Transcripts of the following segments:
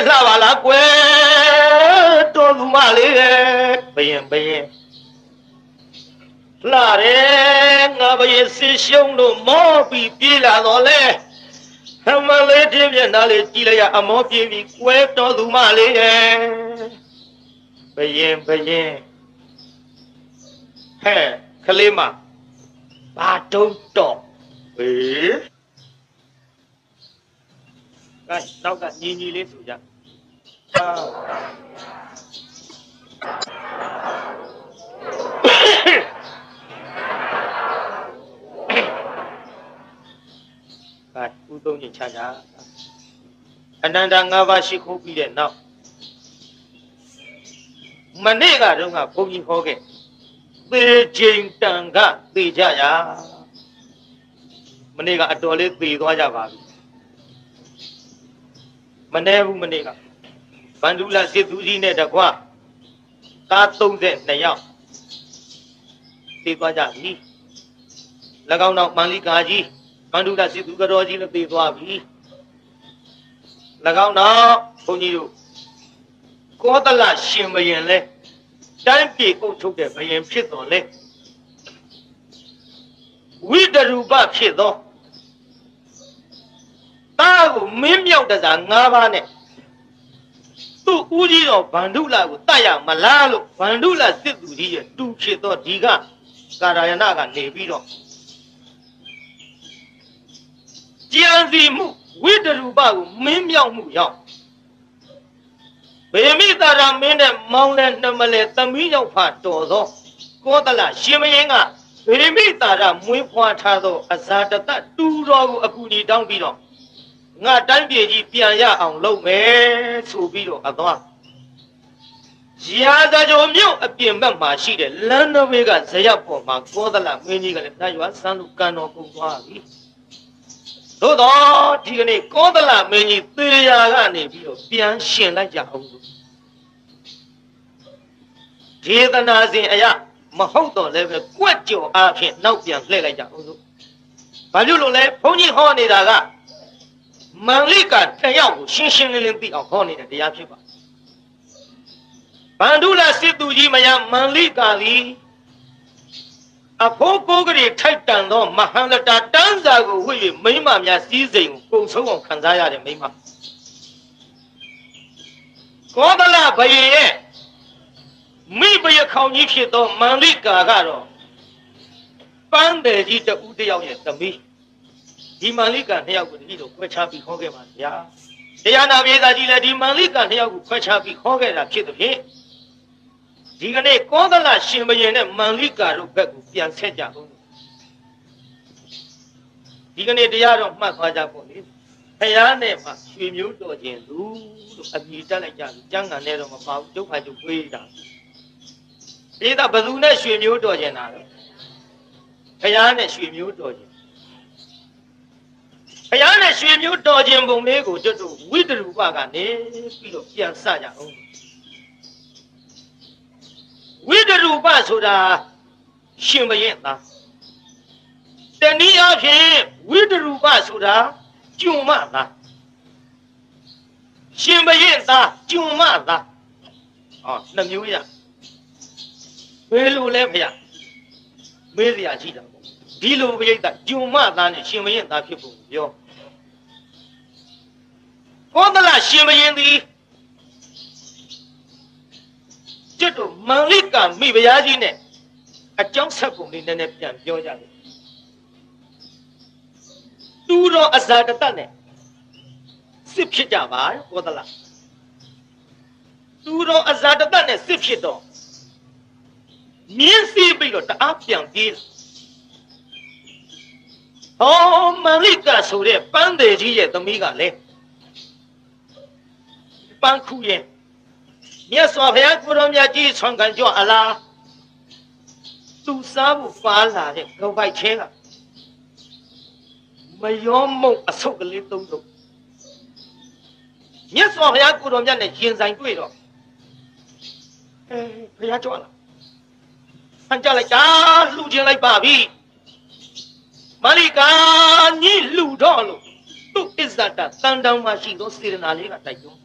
လှပါလားကွယ်တော်သူမလေးဘယင်လှတယ်ငါဘယင်စစ်ရှုံးလို့မောပြီးပြေးလာတော့လေဟမလေးတင်းမျက်နှာလေးကြည့်လိုက်ရအမောပြေးပြီးကွယ်တော်သူမလေးဘယင်ဟဲ့ကလေးမဘာတုံးတော့ဟေးကဲနောက်ကညီလေးဆိုကြဦးသုံးချင်းချအနန္တ၅ပါးရှိခိုးပြီးတဲ့နောက်မနေ့ကတော့ဘုန်းကြီးဟောခဲ့သေချိန်တန်ကသေကြရမနေ့ကအတော်လေးသေသွားကြပါပြီမနေ့ဘူးမနေ့ကဗန္ဓုလစစ်သူကြီးနဲ့တကွကား32ယောက်သေသွားကြပြီ၎င်းတော့မန္လိကာကြီးဗန္ဓုလစစ်သူကတော်ကြီးလည်းသေသွားပြီ၎င်းတော့ဘုန်းကြီးတို့ကောသလရှင်ဘယင်လဲတိုင်းပြည်အုပ်ချုပ်တဲ့ဘယင်ဖြစ်တော်လဲဝိတရူပဖြစ်သောတာကိုမင်းမြောက်တစား၅ပါးနဲ့သူ့ဦးကြီးတော်ဗန္ဓုလကိုတတ်ရမလားလို့ဗန္ဓုလစစ်သူကြီးရဲ့တူဖြစ်သောဒီကကာရယနာကနေပြီးတော့ကြံစီမှုဝိတရူပကိုမင်းမြောက်မှုရောက်ဗေမိတာရမင်းနဲ့မောင်းတဲ့နှမလဲသမီးရောက်ဖတော်သောကောသလရှင်မင်းကဗေမိတာရမွေးဖွားထားသောအဇာတတတူတော်ကိုအကူကြီးတောင်းပြီးတော့ငါတိုင်းပြည်ကြီးပြန်ရအောင်လုပ်မယ်ဆိုပြီးတော့အသွားရာဇကြုံမြို့အပြင်ဘက်မှာရှိတဲ့လမ်းတော်ဘေးကဇရပ်ပေါ်မှာကောသလမင်းကြီးကလည်းနှရွာဆန်းလို့ကန်တော်ကုန်သွားပြီသို့တော့ဒီကနေ့ကောသလမင်းကြီးသေရာကနေပြီးတော့ပြန်ရှင်လိုက်ကြအောင်လို့ဒေသနာစဉ်အရာမဟုတ်တော့လည်းပဲကွက်ကြော်အားဖြင့်နောက်ပြန်လှည့်လိုက်ကြအောင်လို့ဘာဖြစ်လို့လဲဘုန်းကြီးဟောနေတာကမန္လိက2ယောက်ကိုရှင်းရှင်းလင်းလင်းသိအောင်ဟောနေတဲ့တရားဖြစ်ပါဗန္ဓုလစစ်သူကြီးမယမန္လိကသည်အဖိုးကိုကလေးထိုက်တန်သောမဟာလတာတန်းစာကိုဝှေ့၍မိမများစည်းစိမ်ကိုပုံဆုံးအောင်ခံစားရတဲ့မိမကောသလဘယင်ရဲ့မိဘရခေါင်ကြီးဖြစ်သောမန္လိကာကတော့ပန်းတယ်ကြီးတဦးတယောက်ရဲ့သမီးဒီမန္လိကာ2ယောက်ကိုတတိတော့ခွဲခြားပြီးခေါ်ခဲ့ပါဗျာတရားနာပြေသာကြီးလည်းဒီမန္လိကာ2ယောက်ကိုခွဲခြားပြီးခေါ်ခဲ့တာဖြစ်သဖြင့်ဒီကနေ့ကောသလရှင်ဘုရင်နဲ့မန္လိကာတို့ဘက်ကိုပြန်ဆက်ကြအောင်ဒီကနေ့တရားတော်မှတ်သွားကြပေါ့လေဖယားနဲ့မှရွှေမျိုးတော်ခြင်းသူလို့အမိတက်လိုက်ကြပြီကျမ်းဂန်နဲ့တော့မပါဘူးဒုက္ခကျုပ်တွေးတာဒီတော့ဘယ်သူနဲ့ရွှေမျိုးတော်ခြင်းတာလဲဖယားနဲ့ရွှေမျိုးတော်ခြင်းဖယားနဲ့ရွှေမျိုးတော်ခြင်းပုံလေးကိုကျွတ်တို့ဝိတရူပကနေပြီးတော့ပြန်စကြအောင်ဝိတရူပဆိုတာရှင်ဘုရင်သားတနည်းအားဖြင့်ဝိတရူပဆိုတာကျွံမသားရှင်ဘုရင်သားကျွံမသားနှစ်မျိုးရဘယ်လိုလဲဖေမေးစရာရှိတာပေါ့ဒီလိုဘုရင်သားကျွံမသားနဲ့ရှင်ဘုရင်သားဖြစ်ဖို့ပြောကောသလရှင်ဘုရင်သည်ကျွတ်တို့မန္လိကမိဖုရားကြီးနဲ့အကြောင်းဆက်ပုံလေးနည်းနည်းပြန်ပြောကြတယ်သူတော်အဇာတတနဲ့စစ်ဖြစ်ကြပါကောသလသူတော်အဇာတတနဲ့စစ်ဖြစ်တော့မြင်းစီးပြီးတော့တအားပြန်ပြေးမန္လိကဆိုတဲ့ပန်းတယ်ကြီးရဲ့သမီးကလည်းပန်းခုရဲ့မြတ်စွာဘုရားကိုတော်မြတ်ကြီးဆွမ်းခံကြအလားသူစားဖို့ပါလာတဲ့ဂုံပိုက်ချင်းကမယောမုံအဆုတ်ကလေးသုံးလို့မြတ်စွာဘုရားကိုတော်မြတ်နဲ့ရင်ဆိုင်တွေ့တော့ဘုရားကြွလာဆန်းကြလိုက်တာလှူခြင်းလိုက်ပါပြီမန္လိကာညီလှူတော့လို့သူ့အစ္ဆဒတန်တောင်မှရှိသောစေတနာလေးကတိုက်တွန်း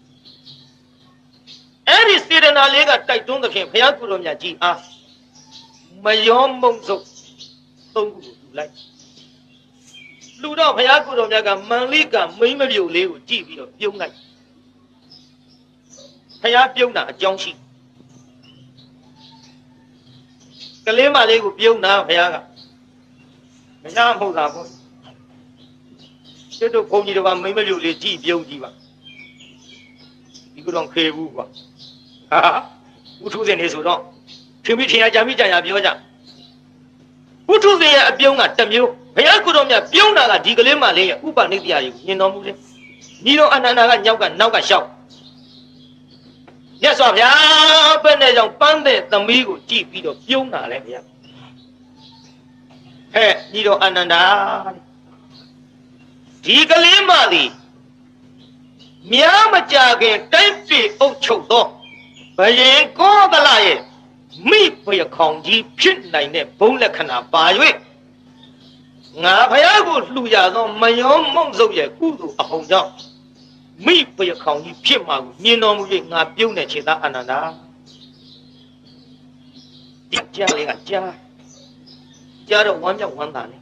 ဒီစေတနာလေးကတိုက်တွန်းသဖြင့်ဘုရားကိုယ်တော်မြတ်ကြီးအားမယောမုံစုပ်သုံးခုကိုလူလိုက်လူတော့ဘုရားကိုယ်တော်မြတ်ကမန္လိကမိမ့်မပြုတ်လေးကိုကြည့်ပြီးတော့ပြုံးလိုက်ဘုရားပြုံးတာအကြောင်းရှိကလေးမလေးကိုပြုံးတာဘုရားကမရမဟုတ်တာပေါ့ကျွတ်တို့ဘုန်းကြီးတို့ကမိမ့်မပြုတ်လေးကြည့်ပြုံးကြည့်ပါဒီကတော့ခေဘူးကွာဟာဥထုဇဉ်နေဆိုတော့ထင်ပြီးထင်ရကြပြီးကြံရပြောကြဥထုဇဉ်ရဲ့အပြုံးကတစ်မျိုးဘုရားကိုယ်တော်မြတ်ပြုံးတာကဒီကလေးမလေးရဲ့ဥပနိတ္တရာကိုမြင်တော်မူတယ်ညီတော်အနန္ဒာကညောက်ကနောက်ကရှောက်မြတ်စွာဘုရားဘယ်နဲ့ကြောင့်ပန်းတဲ့သမီးကိုကြည့်ပြီးတော့ပြုံးတာလဲဘုရားဟဲ့ညီတော်အနန္ဒာဒီကလေးမလေးများမကြခင်တိုင်းပြည်အုပ်ချုပ်သောဘယင်ကောသလရဲ့မိဘရခေါင်ကြီးဖြစ်နိုင်တဲ့ဘုံလက္ခဏာပါ၍ငါဘုရားကိုလှူရသောမယောမုံစုပ်ရဲ့ကုသိုလ်အဟုန်ကြောင့်မိဘရခေါင်ကြီးဖြစ်မှာကိုမြင်တော်မူ၍ငါပြုံးတဲ့ခြေသားအနန္ဒာဒီကြားလေးကကြားတော့ဝမ်းမြောက်ဝမ်းသာလေ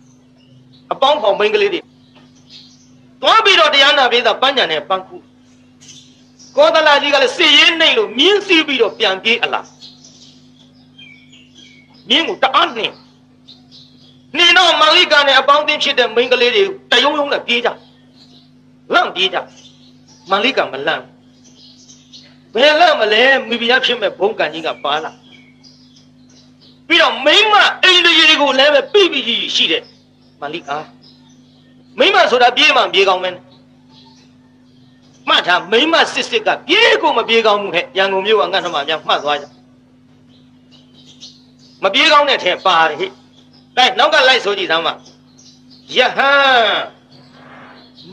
အပေါင်းဖော်မိန်းကလေးတွေသွားပြီးတော့တရားနာပေးတာပန်းညံနဲ့ပန်းခုကောသလကြီးကလည်းစစ်ရေးနှိမ့်လို့မြင်းစီးပြီးတော့ပြန်ပြေးအလားမြင်းကိုတအားနှင်းတော့မန္လိကနဲ့အပေါင်းအသင်းဖြစ်တဲ့မိန်းကလေးတွေတယုံယုံနဲ့ပြေးကြလန့်ပြေးကြမန္လိကမလန့်ဘယ်လန့်မလဲမိဖုရားဖြစ်မဲ့ဘုံကံကြီးကပါလာပြီးတော့မိန်းမအိမ်လေးကိုလည်းပဲပြီးရှိတယ်မန္လိကမိန်းမဆိုတာပြေးမှပြေးကောင်းမယ်မှတ်ထားမိန်းမစစ်ကပြေးကိုမပြေးကောင်းဘူးဟဲ့ရန်ကုန်မြို့ကငတ်ထမများမှတ်သွားကြမပြေးကောင်းတဲ့ထဲပါတယ်ဟဲ့ဒါနောက်ကလိုက်ဆိုကြည့်သမ်းပါယဟန်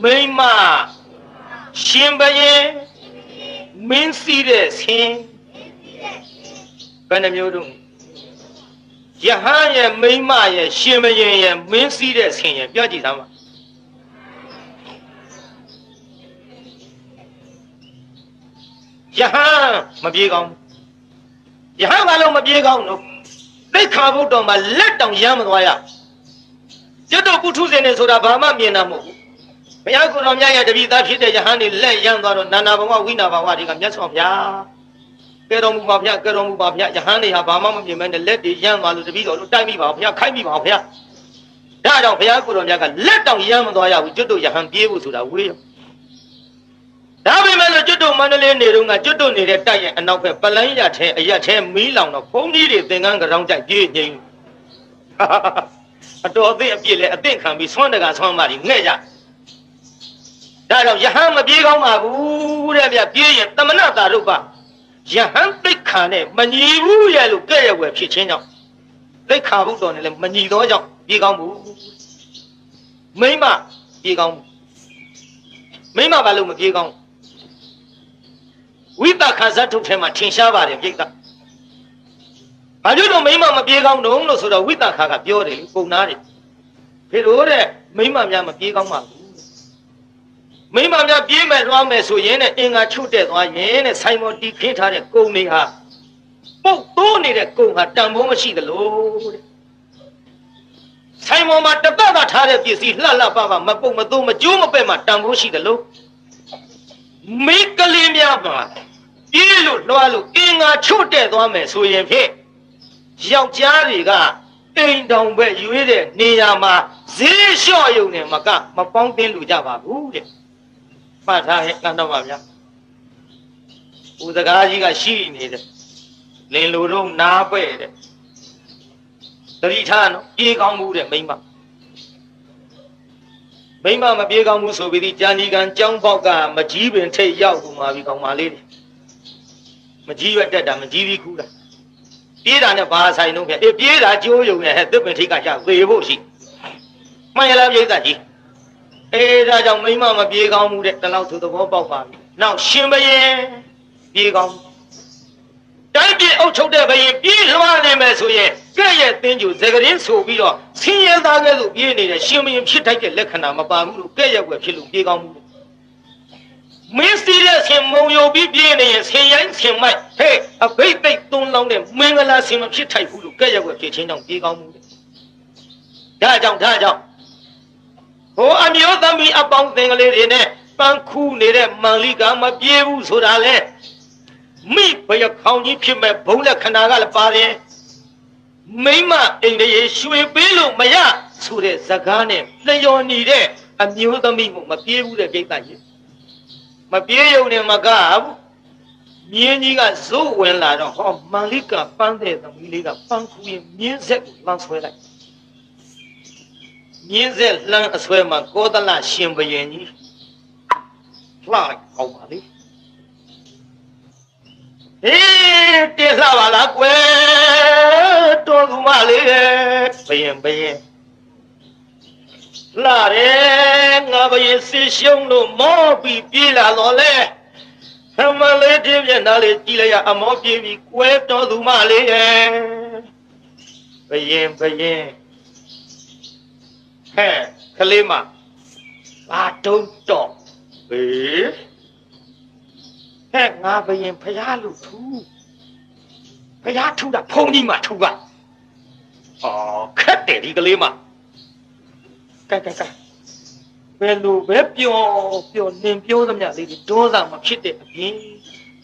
မိန်းမရှင်ဘရင်မင်းစီးတဲ့ဆင်းဘယ်နှမျိုးတို့ယဟန်ရဲ့မိန်းမရဲ့ရှင်ဘရင်ရဲ့မင်းစီးတဲ့ဆင်းရဲ့ပြောကြည့်သမ်းပါယဟန်မပြေကောင်းယဟန်ဘာလို့မပြေကောင်းလို့သိခါဘုဒ္ဓမှာလက်တောင်ရမ်းမသွားရကျွတ်တို့ပုထုဇဉ်နေဆိုတာဘာမှမြင်တာမဟုတ်ဘူးဘုရားကိုယ်တော်မြတ်ရဲ့တပည့်သားဖြစ်တဲ့ယဟန်နေလက်ရမ်းသွားတော့နာနာဘဝဝိနာဘဝတွေကမြတ်စွာဘုရားကဲတော်မူပါဗျာကဲတော်မူပါဗျာယဟန်နေဟာဘာမှမမြင်မဲနဲ့လက်တွေရမ်းသွားလို့တပည့်တော်တို့တိုက်မိပါဘုရားခိုင်းမိပါဘုရားဒါကြောင့်ဘုရားကိုယ်တော်မြတ်ကလက်တောင်ရမ်းမသွားရဘူးကျွတ်တို့ယဟန်ပြေးဖို့ဆိုတာဝေးရောဒါပေမဲ့လို့ကျွတ်တို့မန္တလေးနေတော့ကကျွတ်တို့နေတဲ့တိုက်ရဲ့အနောက်ဘက်ပလန်းရထဲအရက်ထဲမီးလောင်တော့ဘုန်းကြီးတွေသင်္ကန်းကြောင်ကြိုက်ပြေးငိမ့်အတော်အသင့်အပြည့်လဲအသင့်ခံပြီးဆွမ်းတကဆွမ်းပါလိငဲ့ကြဒါကြောင့်ယဟန်မပြေးကောင်းပါဘူးတဲ့ဗျပြေးရင်တမနတာရုပ်ပါယဟန်သိက္ခာနဲ့မညီဘူးရဲ့လို့ကဲ့ရဲ့ွယ်ဖြစ်ချင်းကြောင့်သိက္ခာဘုဒ္ဓနဲ့လည်းမညီသောကြောင့်ပြေးကောင်းဘူးမိမပြေးကောင်းမိမဘာလို့မပြေးကောင်းဝိတခါဇတ်ထုတ်ထဲမှာထင်ရှားပါတယ်ပြိတ္တဘာလို့တော့မိမမပြေးကောင်းတော့လို့ဆိုတော့ဝိတခါကပြောတယ်လေပုံနာတယ်ဖေလို့တဲ့မိမများမပြေးကောင်းပါဘူးမိမများပြေးမဲ့သွားမယ်ဆိုရင်တဲ့အင်္ဂါချုပ်တဲ့သွားရင်တဲ့ဆိုင်မော်တီခင်းထားတဲ့ကုံတွေဟာပုတ်တိုးနေတဲ့ကုံဟာတန်ဖိုးမရှိသလိုတဲ့ဆိုင်မော်မှာတပတ်ကထားတဲ့ပစ္စည်းလှလှပပမပုတ်မသိုးမကျိုးမပဲ့မှတန်ဖိုးရှိသလိုမိကလေးများပါပြေးလို့လွှားလို့အင်္ဂါချွတ်တဲ့သွားမယ်ဆိုရင်ဖြင့်ယောက်ျားတွေကအိမ်တောင်ပဲရွေးတဲ့နေရာမှာဈေးလျှော့ရုံနဲ့မပေါင်းတင်းလူကြပါဘူးတဲ့မှတ်ထားဟဲ့ငါတော့ပါဗျာဦးစကားကြီးကရှိနေတယ်လင်လူတို့နားပဲ့တဲ့တတိထားနော်ပြေးကောင်းမှုတဲ့မိမမပြေးကောင်းဘူးဆိုပြီးဒီကြံဒီကံကြောင်းပေါက်ကမကြီးပင်ထိတ်ရောက်ကုန်ပါပြီကောင်မလေးတွေမကြီးရွက်တက်တာမကြီးပြီးခူးတာပြေးတာနဲ့ဘာဆိုင်တော့ခဲ့ပြေးတာကျိုးယုံနဲ့ဟဲ့သစ်ပင်ထိတ်ကရသေဖို့ရှိမှန်ရလားပြိဿကြီးဒါကြောင့်မိမမပြေးကောင်းဘူးတဲ့တလောက်သူသဘောပေါက်ပါပြီနောက်ရှင်ဘရင်ပြေးကောင်းတိုင်းပြည်အုပ်ချုပ်တဲ့ဘရင်ပြေးလွှားနေမယ်ဆိုရင်ကဲ့ရဲ့သင်္ကြူဇဂရင်ဆိုပြီးတော့ဆင်းရဲသားကဲ့သို့ပြေးနေတဲ့ရှင်ဘရင်ဖြစ်ထိုက်တဲ့လက္ခဏာမပါဘူးလို့ကဲ့ရဲ့ွယ်ဖြစ်လို့ပြေးကောင်းမှုမင်းစီးတဲ့ဆ ရှင်မုံယိုပြီးပြင်းနေရင်ဆင်ရိုင်းဆင်မိုက်ဟဲ့အဘိတ်သိက်သုံးလောင်းတဲ့မင်္ဂလာဆင်မဖြစ်ထိုက်ဘူးလို့ကဲ့ရဲ့ွယ်ဖြစ်ချင်းကြောင့်ပြေးကောင်းမှုတဲ့ဒါကြောင့်ဟိုအမျိုးသမီးအပေါင်းသင်ကလေးတွေနဲ့ပန်းခူးနေတဲ့မန်လိကမပြေးဘူးဆိုတာလေမိဘရခေါင်းကြီးဖြစ်မဲ့ဘုံလက်ခဏကလည်းပါတယ်မိမအိမ်လေးရွှေပေးလို့မရဆိုတဲ့ဇကားနဲ့လျော်နေတဲ့အမျိုးသမီးကိုမပြေးဘူးတဲ့ပြိတ္တကြီးမပြေးရုံနဲ့မကဘူးမြင်းကြီးကဇိုးဝင်လာတော့ဟောမန်လိကပန်းတဲ့သမီးလေးကပန်းခူးရင်မြင်းဆက်ကိုလမ်းဆွဲလိုက်မြင်းဆက်လှမ်းအဆွဲမှာကောသလရှင်ဘရင်ကြီးလှလိုက်ကောင်းပါလေဟေးတင်လှပါလားကွယ်တော်သူမလေးဘရင်လှတယ်ငါဘရင်စီရှုံးလို့မောပြီးပြေးလာတော့လေအမလေးတည်းပြန်သားလေးကြည့်လိုက်ရအမောပြေးပြီးကွယ်တော်သူမလေးဘရင်ဟဲ့ကလေးမဘာတုံးတော့ဟေးဟဲ့ငါဘရင်ဖျားလို့ထူဖျားထူတာဖုံးကြီးမှထူပါအော်ခက်တယ်ဒီကလေးမကဲဘယ်လိုပဲပြောနင်ပြောသမျှလေးဒီဒေါသမဖြစ်တဲ့အပြင်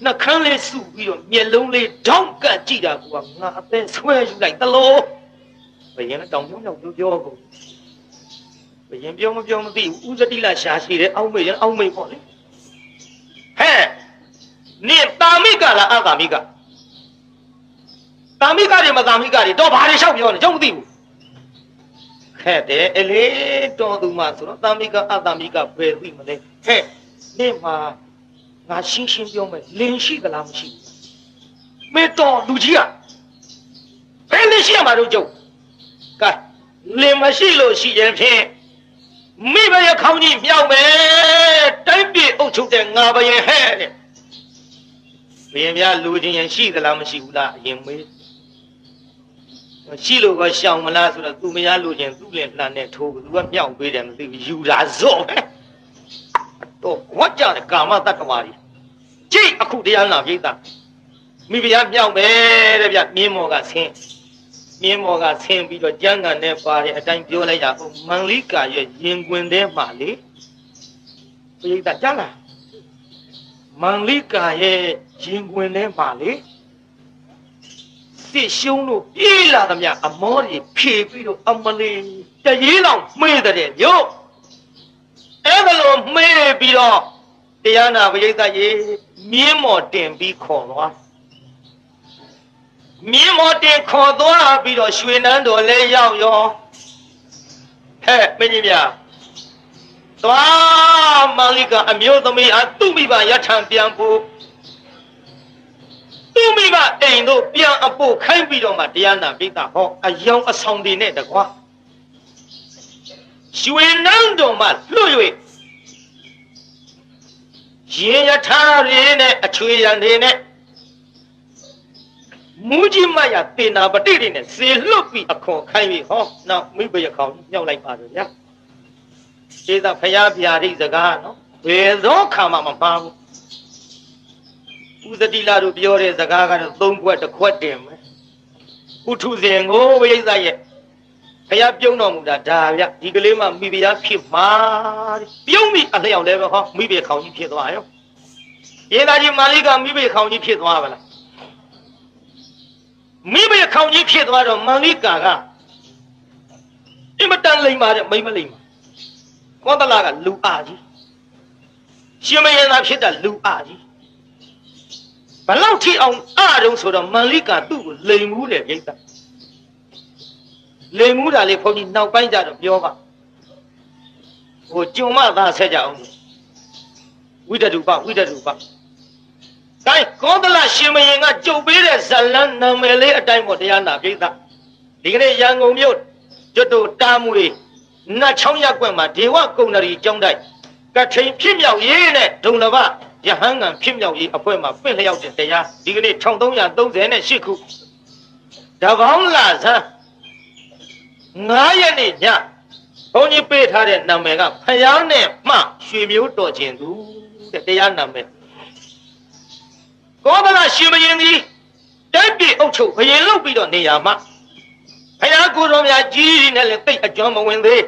နှခမ်းလေးစုပြီးတော့မျက်လုံးလေးဓောက်ကကြည့်တာကငါအသက်ဆွဲယူလိုက်တလို့ဘရင်လည်းတောင်ပြောကုန်ဘရင်ပြောမသိဘူးဥဇတိလရှာရှိတယ်အောက်မေ့ပေါ့လေဟဲ့နင်တာမိကလားအတာမိကတာမိကတွေမတာမိကတွေတော့ဘာတွေလျှောက်ပြောနေကြောက်မသိဘူးခဲ့တယ်အလေတော်သူမဆိုတော့တာမိကအတာမိကဘယ်သိမလဲဟဲ့နင်မှာငါရှင်းပြောမယ်လင်ရှိသလားမရှိဘူးမေတော်လူကြီးကဘယ်လင်ရှိရမှာတော့ကျုပ်ကဲလင်မရှိလို့ရှိရင်ဖြင့်မိဘရဲ့ခေါင်းကြီးမြောက်မယ်တိုင်းပြည်အုပ်ချုပ်တဲ့ငါဘရင်ဟဲ့တဲ့ဘရင်များလူချင်းရင်ရှိသလားမရှိဘူးလားအရင်မေးရှိလို့ကရှောင်မလားဆိုတော့သူမရလို့ချင်းသူ့လင်လှန်နဲ့ထိုးသူကမြောက်ပေးတယ်မသိဘူးယူတာဇော့ပဲတော့ဝတ်ကြတဲ့ကာမတတ္တဝါကြီးကြိတ်အခုတရားနာပြိတ္တာမိဖုရားမြောက်မယ်တဲ့ဗျမြင်းမော်ကဆင်းပြီးတော့ကျမ်းဂန်နဲ့ပါတဲ့အတိုင်းပြောလိုက်ရအောင်မန်လိကာရဲ့ရင်ခွင်ထဲမှာလေပြိတ္တာကြားလားမန်လိကာရဲ့ရင်ခွင်ထဲမှာလေစစ်ရှုံးလို့ပြေးလာသမျှအမောတွေဖြေပြီးတော့အမလေးတရေလောက်မေးတဲ့ညို့အဲ့ဒါလိုမေးပြီးတော့တရားနာပရိသတ်ရေမြင်းမော်တင်ပြီးခေါ်သွားမြင်းမော်တင်ခေါ်သွားပြီးတော့ရွှေနန်းတော်လဲရောက်ရောဟဲ့မင်းကြီးများသွားမန်လိကအမျိုးသမီးအားသူ့မိဘရထံပြန်ဖို့သူ့မိဘအိမ်တို့ပြန်အဖို့ခိုင်းပြီးတော့မှတရားနာပိဋကဟောအယောင်အဆောင်တွေနဲ့တကွာရွှေနန်းတော်မှာလွတ်၍ရေရထားရင်းနဲ့အချွေရံတွေနဲ့မူကြီးမရတင်နာပတိတွေနဲ့ဇေလွတ်ပြီးအခွန်ခိုင်းပြီးဟောနောက်မိဘရခေါင်းမြောက်လိုက်ပါတော့ဗျာခြေသာဖျားပြာရိစကားနော်ဘယ်သောခါမှမမှားဘူးဥဇတိလာတို့ပြောတဲ့စကားကတော့၃ခွက်တစ်ခွက်တင်မယ်ဥထုဇင်ကိုဝိဇ္ဇရဲ့ဖျားပြုံးတော်မူတာဒါဗျဒီကလေးမှမိဖုရားဖြစ်မှာပြုံးပြီးအလျောက်လည်းပဲဟောမိဖုရားခေါင်းကြီးဖြစ်သွားရောရေသာကြီးမာလိကမိဖုရားခေါင်းကြီးဖြစ်သွားပါလားမိဘခေါင်းကြီးဖြစ်သွားတော့မန်လိကာကအင်မတန်လိမ့်ပါတဲ့မိမလိမ့်ပါကောသလကလူအားကြီးရှင်မယန္တာဖြစ်တဲ့လူအားကြီးဘလောက်ထိအောင်အားတုံးဆိုတော့မန်လိကာသူ့ကိုလိမ်မှုတယ်ပြိတ္တလိမ်မှုတာလေဘုန်းကြီးနောက်ပိုင်းကျတော့ပြောပါဟိုကျုံမသားဆက်ကြအောင်ဝိတ္တုပတိုင်းကောသလရှင်မယင်ကကြုတ်ပေးတဲ့ဇလန်းနာမည်လေးအတိုင်းပေါ်တရားနာပြိဿဒီကနေ့ရန်ကုန်မြို့ကျွတ်တို့တာမူတွေနတ်ချောင်းရက်ကွက်မှာဒေဝကုဏရီကျောင်းတိုက်ကထိန်ဖြစ်မြောက်ရေးနဲ့ဒုံလဘယဟန်ငံဖြစ်မြောက်ရေးအဖွဲ့မှာပြင့်လျောက်တဲ့တရားဒီကနေ့1338ခုတပေါင်းလာဆန်း9ရက်နေ့ညဘုန်းကြီးပေးထားတဲ့နာမည်ကဖယားနဲ့မှရွှေမျိုးတော်ခြင်းသူတဲ့တရားနာမည် ကောသလရှင်ဘုရင်သည်တိုက်ပြည်အုပ်ချုပ်ဘုရင်လုပ်ပြီးတော့နေရာမှာဘုရားကိုယ်တော်များကြီးနဲ့လည်းသိအကျွမ်းမဝင်သေး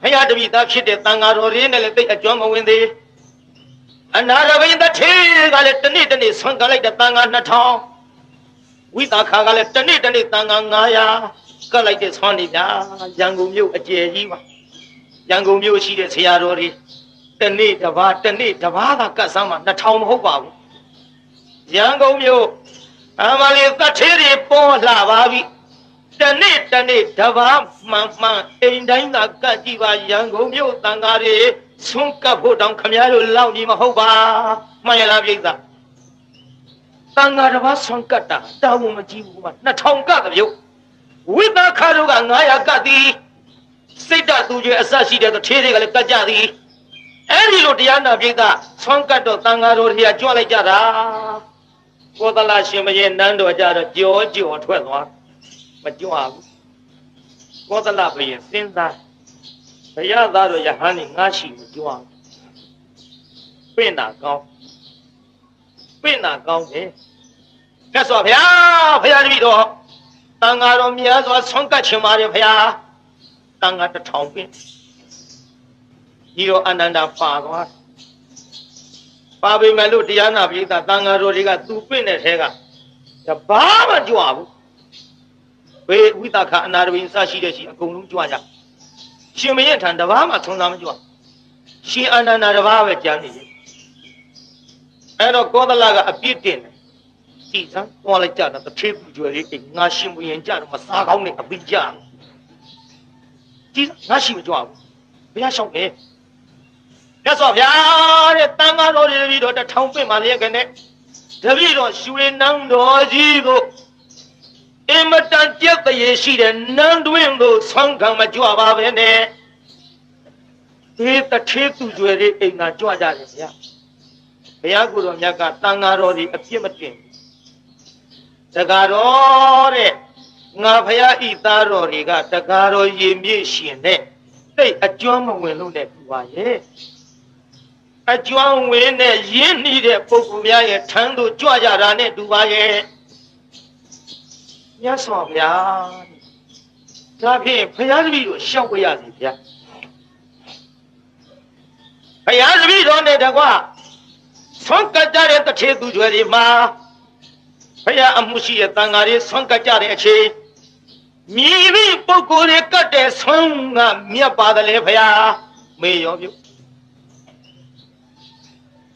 ဘုရားတပည့်သားဖြစ်တဲ့တန်ဃာတော်တွေနဲ့လည်းသိအကျွမ်းမဝင်သေးအနာရဘိန်တထေကလည်းတနေ့တနေ့ဆွမ်းကလိုက်တဲ့တန်ဃာ2000ဝိသခါကလည်းတနေ့တနေ့တန်ဃာ900ကလိုက်တဲ့ဆွမ်းနေဗျာရန်ကုန်မြို့အကျယ်ကြီးပါရန်ကုန်မြို့ရှိတဲ့ဆရာတော်တွေတနေ့တစ်ပါးကကတ်ဆမ်းမှာ2000မဟုတ်ပါဘူးရန်ကုန်မြို့အမလေးတထေတွေပေါ်လာပါပြီတနေ့တစ်ပါးမှန်အိမ်တိုင်းသာကတ်ကြည့်ပါရန်ကုန်မြို့တန်ဃာတွေဆွမ်းကပ်ဖို့တောင်ခမည်းတော်လောက်ကြီးမဟုတ်ပါမှန်ရလားပြိဿတန်ဃာတစ်ပါးဆွမ်းကတ်တာတာဝန်မကြီးဘူးက2000ကတ်တပြုတ်ဝိသခါတို့က900ကတ်သည်စိတ်တသူကြီးအဆက်ရှိတဲ့တထေတွေကလည်းကတ်ကြသည်အဲ့ဒီလိုတရားနာပြိဿဆွမ်းကတ်တော့တန်ဃာတော်တွေကကြွလိုက်ကြတာကောသလရှင်မရဲ့နန်းတော်ကြတော့ကြောထွက်သွားမကြွဘူးကောသလဘုရင်စဉ်းစားဘုရားသားတော်ယဟန်นี่ငါရှိမကြွဘူးပင့်တာကောင်းတယ်မြတ်စွာဘုရားတပည့်တော်တန်ဃာတော်များစွာဆွမ်းကတ်ချင်ပါတယ်ဘုရားတန်ဃာ1000ပင့်ဒီတော့အနန္ဒာပါသွားပါပေမဲ့လို့တရားနာပိဋကတန်ဃာတော်တွေကသူပင့်တဲ့ထဲကတဘာမှကြွဘူးဘေးဝိသခအနာရဘိန်စရှိတဲ့ရှိအကုန်လုံးကြွကြရှင်မင်းထံတဘာမှသုံးစားမကြွရှင်အနန္ဒာတဘာပဲကြံနေတယ်အဲ့တော့ကောသလကအပြစ်တင်တယ်ဒီစမ်းသွားလိုက်ကြတာတစ်ထေပူကျွယ်လေးငါရှင်မင်းကြတော့မစားကောင်းနဲ့အပိကြဒီငါရှိမကြွဘူးဘုရားရှောက်တယ်မြတ်စွာဘုရားတဲ့တန်ဃာတော်တွေတပည့်တော်1000ပင့်မှလည်းကနေတပည့်တော်ရွှေနန်းတော်ကြီးကိုအင်မတန်ကြက်တရေရှိတဲ့နန်းတွင်ကိုဆောင်းခံမကြွပါပဲနဲ့ဒီတထေသူကျွယ်လေးအိမ်သာကြွကြတယ်ဗျာဘုရားကိုယ်တော်မြတ်ကတန်ဃာတော်တွေအပြစ်မတင်တက္ကတော်တဲ့ငါဘုရားဤသားတော်တွေကတက္ကတော်ရေမြေရှင်နဲ့သိအကျွမ်းမဝင်လို့နဲ့ပြပါရဲ့အကျွမ်းဝင်နဲ့ရင်းနှီးတဲ့ပုဂ္ဂိုလ်များရဲ့ထမ်းသို့ကြွကြတာနဲ့တူပါရဲ့မြတ်စွာဘုရားဒါဖြင့်ဘုရားတပည့်တို့ရှောက်ပြရစီဗျာဘုရားတပည့်တော်နဲ့တကွဆွမ်းကတ်ကြတဲ့တထေသူကျွယ်တွေမှာဘုရားအမှုရှိတဲ့တန်ဃာတွေဆွမ်းကတ်ကြတဲ့အချိန်မြည်ပြီးပုဂ္ဂိုလ်တွေကတ်တဲ့ဆွမ်းကမြတ်ပါတယ်လေဘုရားမေရောပြု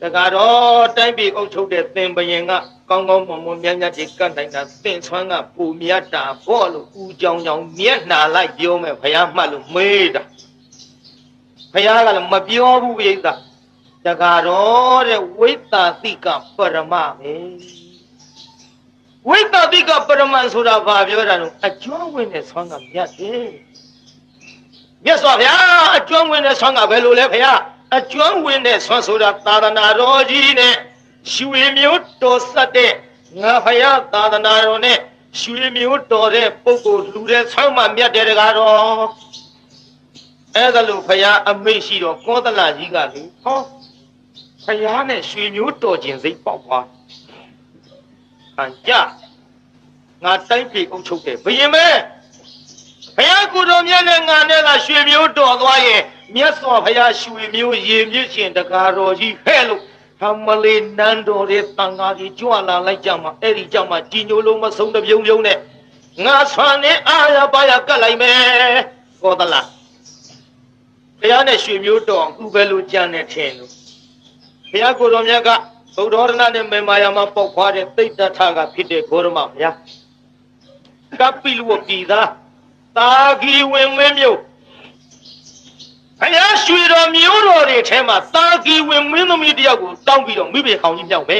တက္ကတော်တိုင်းပြည်အုပ်ချုပ်တဲ့သင်ဘရင်ကကောင်းကောင်းမွန်မွန်မြတ်မြတ်ကြီးကတ်နိုင်တာသင်ဆွမ်းကပူမြတ်တာဘောလို့ဦးကြောင်ကြောင်မျက်နှာလိုက်ပြောမယ်ဘုရားမှတ်လို့မေးတာဘုရားကလည်းမပြောဘူးပြိဿတက္ကတော်တဲ့ဝိသတိကပရမပဲဝိသတိကပရမန်ဆိုတာဘာပြောတာလဲအကျွမ်းဝင်တဲ့ဆွမ်းကမြတ်တယ်မြတ်စွာဘုရားအကျွမ်းဝင်တဲ့ဆွမ်းကဘယ်လိုလဲဘုရားအကျွမ်းဝင်တဲ့ဆွမ်းဆိုတာသာသနာတော်ကြီးနဲ့ရွှေမျိုးတော်ဆက်တဲ့ငါဘုရားသာသနာတော်နဲ့ရွှေမျိုးတော်တဲ့ပုဂ္ဂိုလ်လူတဲ့ဆွမ်းမှမြတ်တယ်တကားတော်အဲ့ဒါလို့ဘုရားအမိန့်ရှိတော်ကောသလကြီးကလေဟောဘုရားနဲ့ရွှေမျိုးတော်ခြင်းစိတ်ပေါက်သွားဟန်ကြငါတိုင်းပြည်အုပ်ချုပ်တယ်ဘယင်မဲဘုရားကိုယ်တော်မြတ်နဲ့ငါနဲ့ကရွှေမျိုးတော်သွားရင်မြတ်စွာဘုရားရွှေမျိုးရေမြင့်ရှင်တကားတော်ကြီးဟဲ့လို့မလေးနန်းတော်ရဲ့တန်ဃာကြီးကြွလာလိုက်ကြမှာအဲ့ဒီကြောင့်မှကြီးညိုလုံးမဆုံးတပြုံပြုံနဲ့ငါဆွမ်းနဲ့အာရပါရကတ်လိုက်မယ်ကောသလဘုရားနဲ့ရွှေမျိုးတော်အခုပဲလို့ကြံနေထင်လို့ဘုရားကိုယ်တော်မြတ်ကဗုဒ္ဓရဏနဲ့မေမာယာမှာပေါက်ခွာတဲ့သိတ္တထကဖြစ်တဲ့ဂေါရမဘုရားကပိလဝပြည်သားတာဂီဝင်မင်းမျိုးဘုရားရွှေတော်မျိုးတော်တွေထဲမှာတာဂီဝင်မင်းသမီးတယောက်ကိုတောင်းပြီးတော့မိဘခေါင်းကြီးမြောက်ပဲ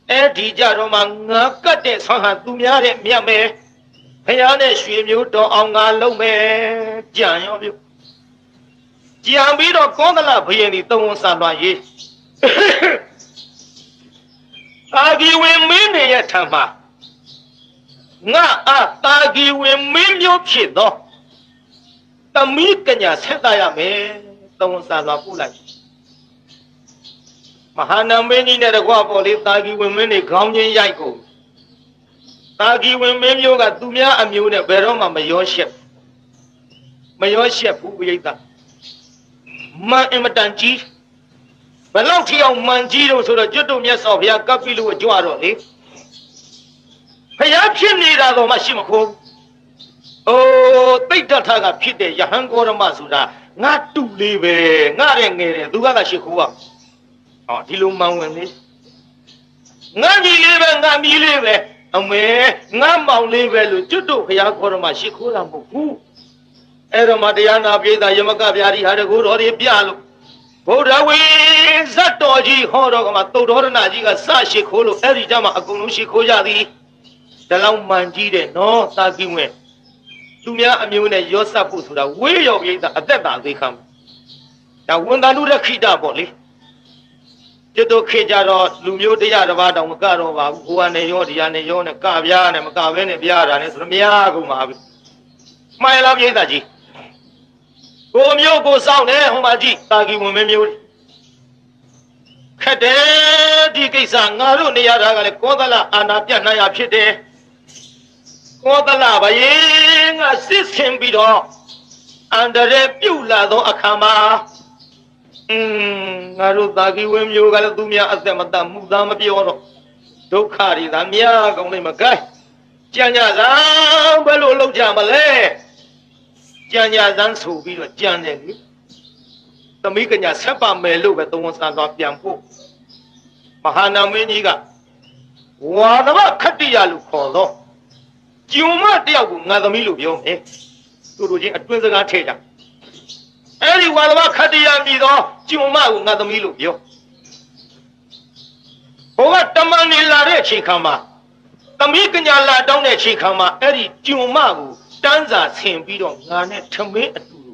အဲ့ဒီကြတော့မှငါကတ်တဲ့ဆွမ်းဟာသူများတဲ့မြတ်မယ်ဘုရားနဲ့ရွှေမျိုးတော်အောင်ငါလုံးမယ်ကြံရောပြုကြံပြီးတော့ကောသလဘုရင်ဒီသုံးဝန်ဆံလွှမ်းရေးတာဂီဝင်မင်းရဲ့ထံမှာငါတာဂီဝင်မင်းမျိုးဖြစ်သောသမီးကညာဆက်တာရမယ်သုံးဝန်ဆံလွှမ်းပို့လိုက် မဟာနာမင်းကြီးနဲ့တကွပေါ်လေးတာဂီဝင်မင်းတွေခေါင်းချင်းရိုက်ကုန်တာဂီဝင်မင်းမျိုးကသူများအမျိုးနဲ့ဘယ်တော့မှမရောရှက်ဘူးပြိဿမန်အင်မတန်ကြီးဘယ်လောက်ထီအောင်မန်ကြီးတော့ဆိုတော့ကျွတ်တို့မြတ်စွာဘုရားကပ်ပြီးလို့ကြွတော့လေဘုရားဖြစ်နေတာတော့မရှိမခိုးအိုးတိတ်တထကဖြစ်တဲ့ယဟန်ကောရမဆိုတာငါတူလေးပဲငါတဲ့ငယ်တယ်သူကရှိခိုးอ่ะဟောဒီလိုမှန်ဝင်လေငါကြီးလေးပဲငါမီးလေးပဲအမေငါမောင်လေးပဲလို့ကျွတ်တို့ဘုရားခေါ်ရမရှိခိုးတာမဟုတ်ဘူးအဲ့တော့မှတရားနာပြေးတာယမကဗျာဒီဟာတကူတော်တွေပြလို့ဗုဒ္ဓဝေဇတ်တော်ကြီးဟောတော်ကမှသုတ်တော်ရဏကြီးကစရှိခိုးလို့အဲ့ဒီကြမှာအကုန်လုံးရှိခိုးကြသည်ဒါလောက်မှန်ကြီးတဲ့နော်သာကိဝင်သူများအမျိုးနဲ့ရောစပ်ဖို့ဆိုတာဝေးရောပြိဿအသက်တာသိခံဒါဝန်တန်လူရခိတပေါ့လေကျွတ်တို့ခေကြတော့လူမျိုးတရားတစ်ပါးတောင်မကတော့ပါဘူးဟိုကနေရောဒီကနေရောနဲ့ကပြားနဲ့မကဘဲနဲ့ပြားတာနဲ့ဆိုတော့မရကုန်ပါဘူးမှန်လားပြိဿကြီးကိုမျိုးကိုစောင့်နေဟိုမှာကြည့်တာဂီဝင်မျိုးခက်တယ်ဒီကိစ္စငါတို့နေရတာကလည်းကောသလအာနာပြတ်နှံ့ရဖြစ်တယ်ကောသလဘယေငါစစ်ဆင်ပြီးတော့အန္တရာယ်ပြုတ်လာသောအခါမှာငါတို့တာဂီဝင်မျိုးကလည်းသူများအသက်မတတ်မှုသားမပြောတော့ဒုက္ခတွေသာများကောင်းနေမကိုင်းကြံ့ကြသာဘယ်လိုလုပ်ကြမလဲကြံ့ကြစမ်းဆိုပြီးတော့ကြံ့တယ်လေသမီးကညာဆက်ပါမယ်လို့ပဲသုံးဝန်စားသွားပြန်ဖို့မဟာနာမင်းကြီးကဝါသဘခတ္တိယလို့ခေါ်တော့ကျုံမတယောက်ကိုငါသမီးလို့ပြောမယ်သူတို့ချင်းအတွင်းစကားထည့်ကြအဲ့ဒီဝါသဘခတ္တိယမြည်တော့ကျုံမကိုငါသမီးလို့ပြောဟိုကတမန်နေလာတဲ့အချိန်ခါမှာသမီးကညာလာတောင်းတဲ့အချိန်ခါမှာအဲ့ဒီကျုံမကိုတန်းစာဆင်ပြီးတော့ငါနဲ့ထမင်းအတူတူ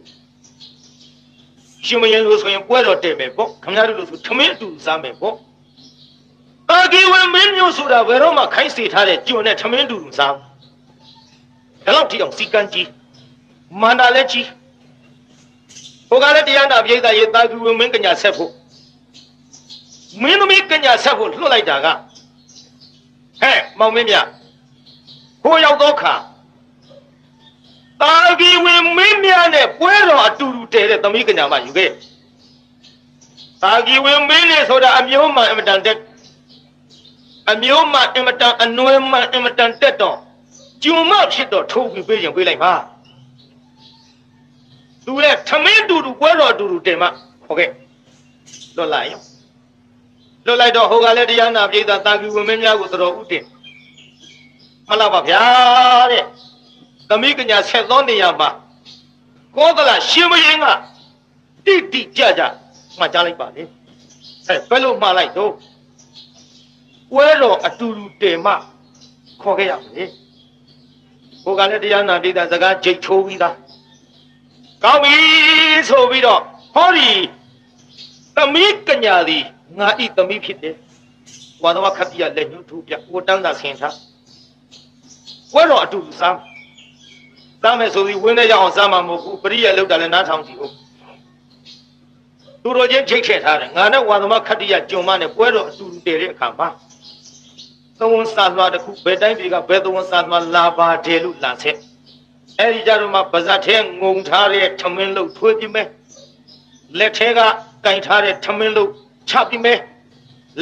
ရှင်မရင်လို့ဆိုရင်ပွဲတော်တည်မယ်ပေါ့ခင်ဗျားတို့လို့ဆိုထမင်းအတူစားမယ်ပေါ့တာဂီဝင်မင်းမျိုးဆိုတာဘယ်တော့မှခိုင်းစေထားတဲ့ကျုံနဲ့ထမင်းအတူတူစားဒါတော့ဒီအောင်စီကန်းကြီးမန္တာလည်းကြီးဟိုကလည်းတရားနာပြိဿရေတာဂီဝင်မင်းကညာဆက်ဖို့မင်းသမီးကညာဆက်ဖို့လွှတ်လိုက်တာကဟဲ့မောင်မင်းမြဟိုရောက်တော့ခါတာဂီဝင်မင်းများနဲ့ပွဲတော်အတူတူတည်တဲ့သမီးကညာမယူခဲ့တာဂီဝင်မင်းနဲ့ဆိုတာအမျိုးမှအမတန်တက်အမျိုးမှအမတန်အနွယ်မှအမတန်တက်တော့ကျုံမဖြစ်တော့ထိုးပြီးပေးရင်ပေးလိုက်ပါသူလည်းထမင်းတူတူပွဲတော်အတူတူတင်မှဟုတ်ကဲ့လွတ်လိုက်ရောလွတ်လိုက်တော့ဟိုကလည်းတရားနာပြိဿတာဂီဝင်မင်းများကိုတော်ဥတင်မလားပါဗျာတဲ့သမီးကညာဆက်သောနေရာမှာကောသလရှင်မင်းကတိတိကြကြမှကြားလိုက်ပါလေဘယ်လိုမှားလိုက်တော့ပွဲတော်အတူတူတင်မှခေါ်ခဲ့ရမယ်ဟိုကလည်းတရားနာတိတာစကားဂျိတ်ထိုးပြီးသားကောင်းပြီဆိုပြီးတော့ဟောဒီသမီးကညာသည်ငါဤသမီးဖြစ်တယ်ဝါသဝခတ္တိယလက်ညှိုးထိုးပြကိုတန်းသာဆင်ထားပွဲတော်အတူတူစားသားမယ်ဆိုပြီးဝင်းနေကြအောင်စားမှာမဟုတ်ဘူးပရိယလောက်တာလည်းနားထောင်ကြည့်ဦးသူတို့ချင်းချိတ်ထည့်ထားတယ်ငါနဲ့ဝါသမခတ္တိယကြုံမနဲ့ပွဲတော်အတူတူတည်တဲ့အခါမှာသုံးဝန်စာလွှာတစ်ခုဘယ်တိုင်းပြည်ကဘယ်သုံးဝန်စာလွှာလာပါတယ်လို့လာဆက်အဲ့ဒီကြတော့မှပါဇက်ထဲငုံထားတဲ့ထမင်းလို့ထွေးပြီးမယ်လက်ထဲကကင်ထားတဲ့ထမင်းလို့ချပြီးမယ်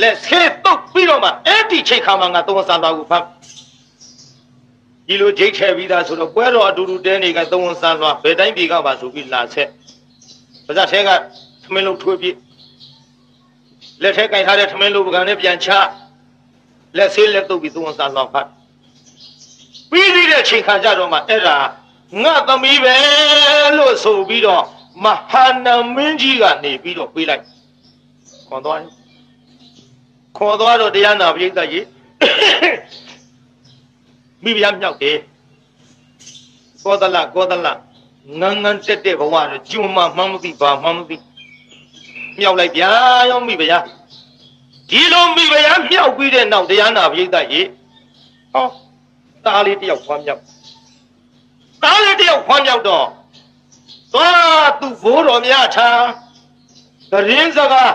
လက်ဆဲတုတ်ပြီးတော့မှအဲ့ဒီချိန်ခါမှာငါသုံးဝန်စာလွှာကိုဖတ်ဒီလိုဂျိတ်ထဲပြီးသားဆိုတော့ပွဲတော်အတူတူတဲနေကသုံးဝန်စားလွှာဘယ်တိုင်းပြည်ကပါဆိုပြီးလာဆက်ပါဇက်ထဲကထမင်းလုံးထွေးပြလက်ထဲကင်ထားတဲ့ထမင်းလုံးပကံနဲ့ပြန်ချလက်ဆေးလက်တုပ်ပြီးသုံးဝန်စားလွှာဖတ်ပြီးသေးတဲ့ချိန်ခါကြတော့မှအဲ့ဒါငါသမီးပဲလို့ဆိုပြီးတော့မဟာနာမင်းကြီးကနေပြီးတော့ပေးလိုက်ခေါ်သွားတော့တရားနာပြိဿကြီးမိဖုရားမြောက်တယ်ကောသလငန်းတက်တဲ့ဘဝတော့ကျွမ်းမှမသိပါမှမသိမြောက်လိုက်ဗျာရောမိဖုရားဒီလိုမိဖုရားမြောက်ပြီးတဲ့နောက်တရားနာပြိဿရေဟောသားလေးတယောက်ဖွားမြောက်တော့သွားသူဘိုးတော်များထားသတင်းစကား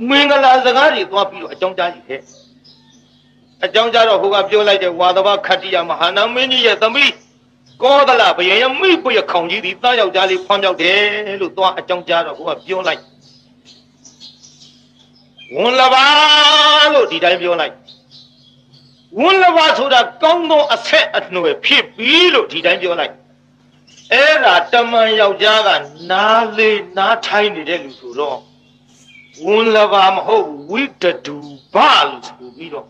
မင်္ဂလာစကားတွေသွားပြီးတော့အကြောင်းကြားကြည့်ခဲ့အကြောင်းကြားတော့ဟိုကပြောလိုက်တဲ့ဝါသဘခတ္တိယမဟာနာမင်းကြီးရဲ့သမီးကောသလဘယံရဲ့မိပွေခေါင်ကြီးဒီသားယောက်ျားလေးဖွားမြောက်တယ်လို့သွားအကြောင်းကြားတော့ဟိုကပြောလိုက်ဝန်လပါလို့ဒီတိုင်းပြောလိုက်ဝန်လပါဆိုတာကောင်းသောအဆက်အနွယ်ဖြစ်ပြီလို့ဒီတိုင်းပြောလိုက်အဲ့ဒါတမန်ယောက်ျားကနားလေးနားထိုင်နေတဲ့လူဆိုတော့ဝန်လပါမဟုတ်ဝိတတူဘလို့ဆိုပြီးတော့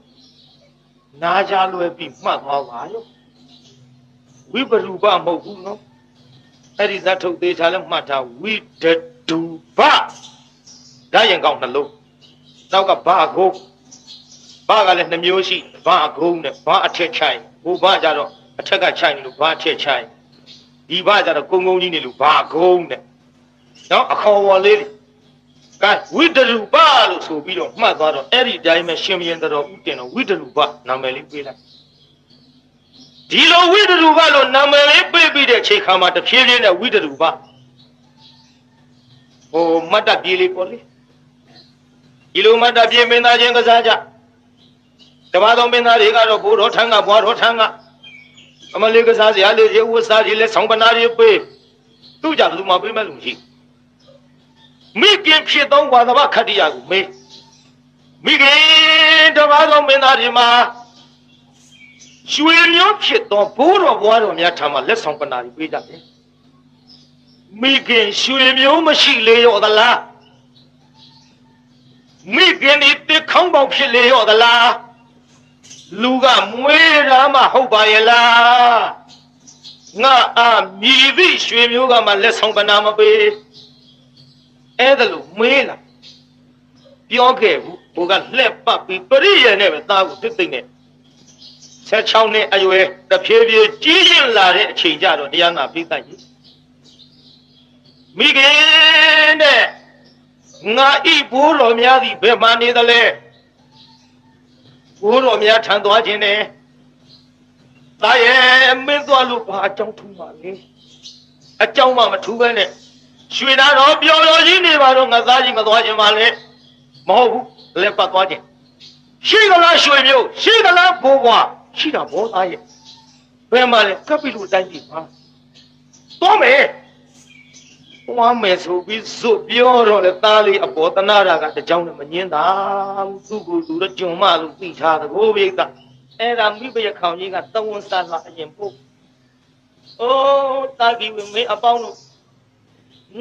နားကြလွယ်ပြီးမှတ်သွားပါရောဝိပရူပမဟုတ်ဘူးနော်အဲ့ဒီဇတ်ထုတ်သေးချာလဲမှတ်ထားဝိတတူဘဒါရင်ကောင်းနှလုံးနောက်ကဘာကုန်းဘာကလည်းနှမျိုးရှိဘာကုန်းနဲ့ဘာအထက်ချိုင်ဟိုဘာကြတော့အထက်ကချိုင်လို့ဘာအထက်ချိုင်ဒီဘာကြတော့ကုန်းကုန်းကြီးနေလို့ဘာကုန်းနဲ့နော်အခေါ်ဝေါ်လေးကဝိတရူပလို့ဆိုပြီးတော့မှတ်သွားတော့အဲ့ဒီတိုင်းပဲရှင်မင်းတော်ဥတင်တော်ဝိတရူပနာမည်လေးပေးလိုက်ဒီလိုဝိတရူပလို့နာမည်လေးပေးပြီးတဲ့ချိန်ခါမှာတဖြည်းဖြည်းနဲ့ဝိတရူပဟိုမတ်တပြေးလေးပေါ်လေဒီလိုမတ်တပြေးမင်းသားချင်းကစားကြတပါးသောမင်းသားတွေကတော့ဘိုးတော်ထန်းကဘွားတော်ထန်းကအမလေးကစားစရာလေးတွေဝတ်စားကြီးလဲဆောင်းပနာတွေပေးသူ့ကြသူမှပေးမဲ့လူရှိမိခင်ဖြစ်သောဝါသဘခတ္တိယကိုမေးမိခင်တပါးသောမင်းသားတွေမှာရွှေမျိုးဖြစ်သောဘိုးတော်ဘွားတော်များထံမှာလက်ဆောင်ပနာတွေပေးကြတယ်မိခင်ရွှေမျိုးမရှိလေရောသလားမိခင်ဒီတစ်ခေါင်းပေါက်ဖြစ်လေရောသလားလူကမွေးတာမှဟုတ်ပါရဲ့လားငါမြည်သည့်ရွှေမျိုးကမှလက်ဆောင်ပနာမပေးအဲ့ဒါလို့မေးလာပြောခဲ့ဘူးဘိုးကလှက်ပတ်ပြီးပရိယေနဲ့ပဲသားကိုတစ်သိမ့်နဲ့16နှစ်အရွယ်တဖြည်းဖြည်းကြီးရင်လာတဲ့အချိန်ကြတော့တရားနာပိသတ်ကြီးမိခင်တဲ့ငါဤဘိုးတော်များသည်ဘယ်မှနေသလဲဘိုးတော်များထံသွားခြင်းနဲ့သားရဲ့မင်းသွားလို့ဘာအကြောင်းထူးပါလဲအကြောင်းမှမထူးပဲနဲ့ရွှေသားတော်ပျော်ပျော်ကြီးနေပါတော့ငါသားကြီးမသွားခြင်းပါလေမဟုတ်ဘူးလက်ပတ်သွားခြင်းရှိကလားရွှေမျိုးရှိကလားဘိုးဘွားရှိတာဘောသားရဲ့ဘယ်မှာလဲကပ်ပြီလို့တိုင်းကြည့်ပါသွားမယ်ဝမ်းမယ်ဆိုပြီးဇွတ်ပြောတော့လေသားလေးအပေါ်တနာတာကတကြောင်နဲ့မငင်းတာသူ့ကိုယ်သူတော့ဂျုံမလို့သိထားသကိုပိတ်တာအဲ့ဒါမိဘရခေါင်ကြီးကသဝန်စားလာအရင်ပို့အိုးတာကြီးဝင်မင်းအပေါင်းတို့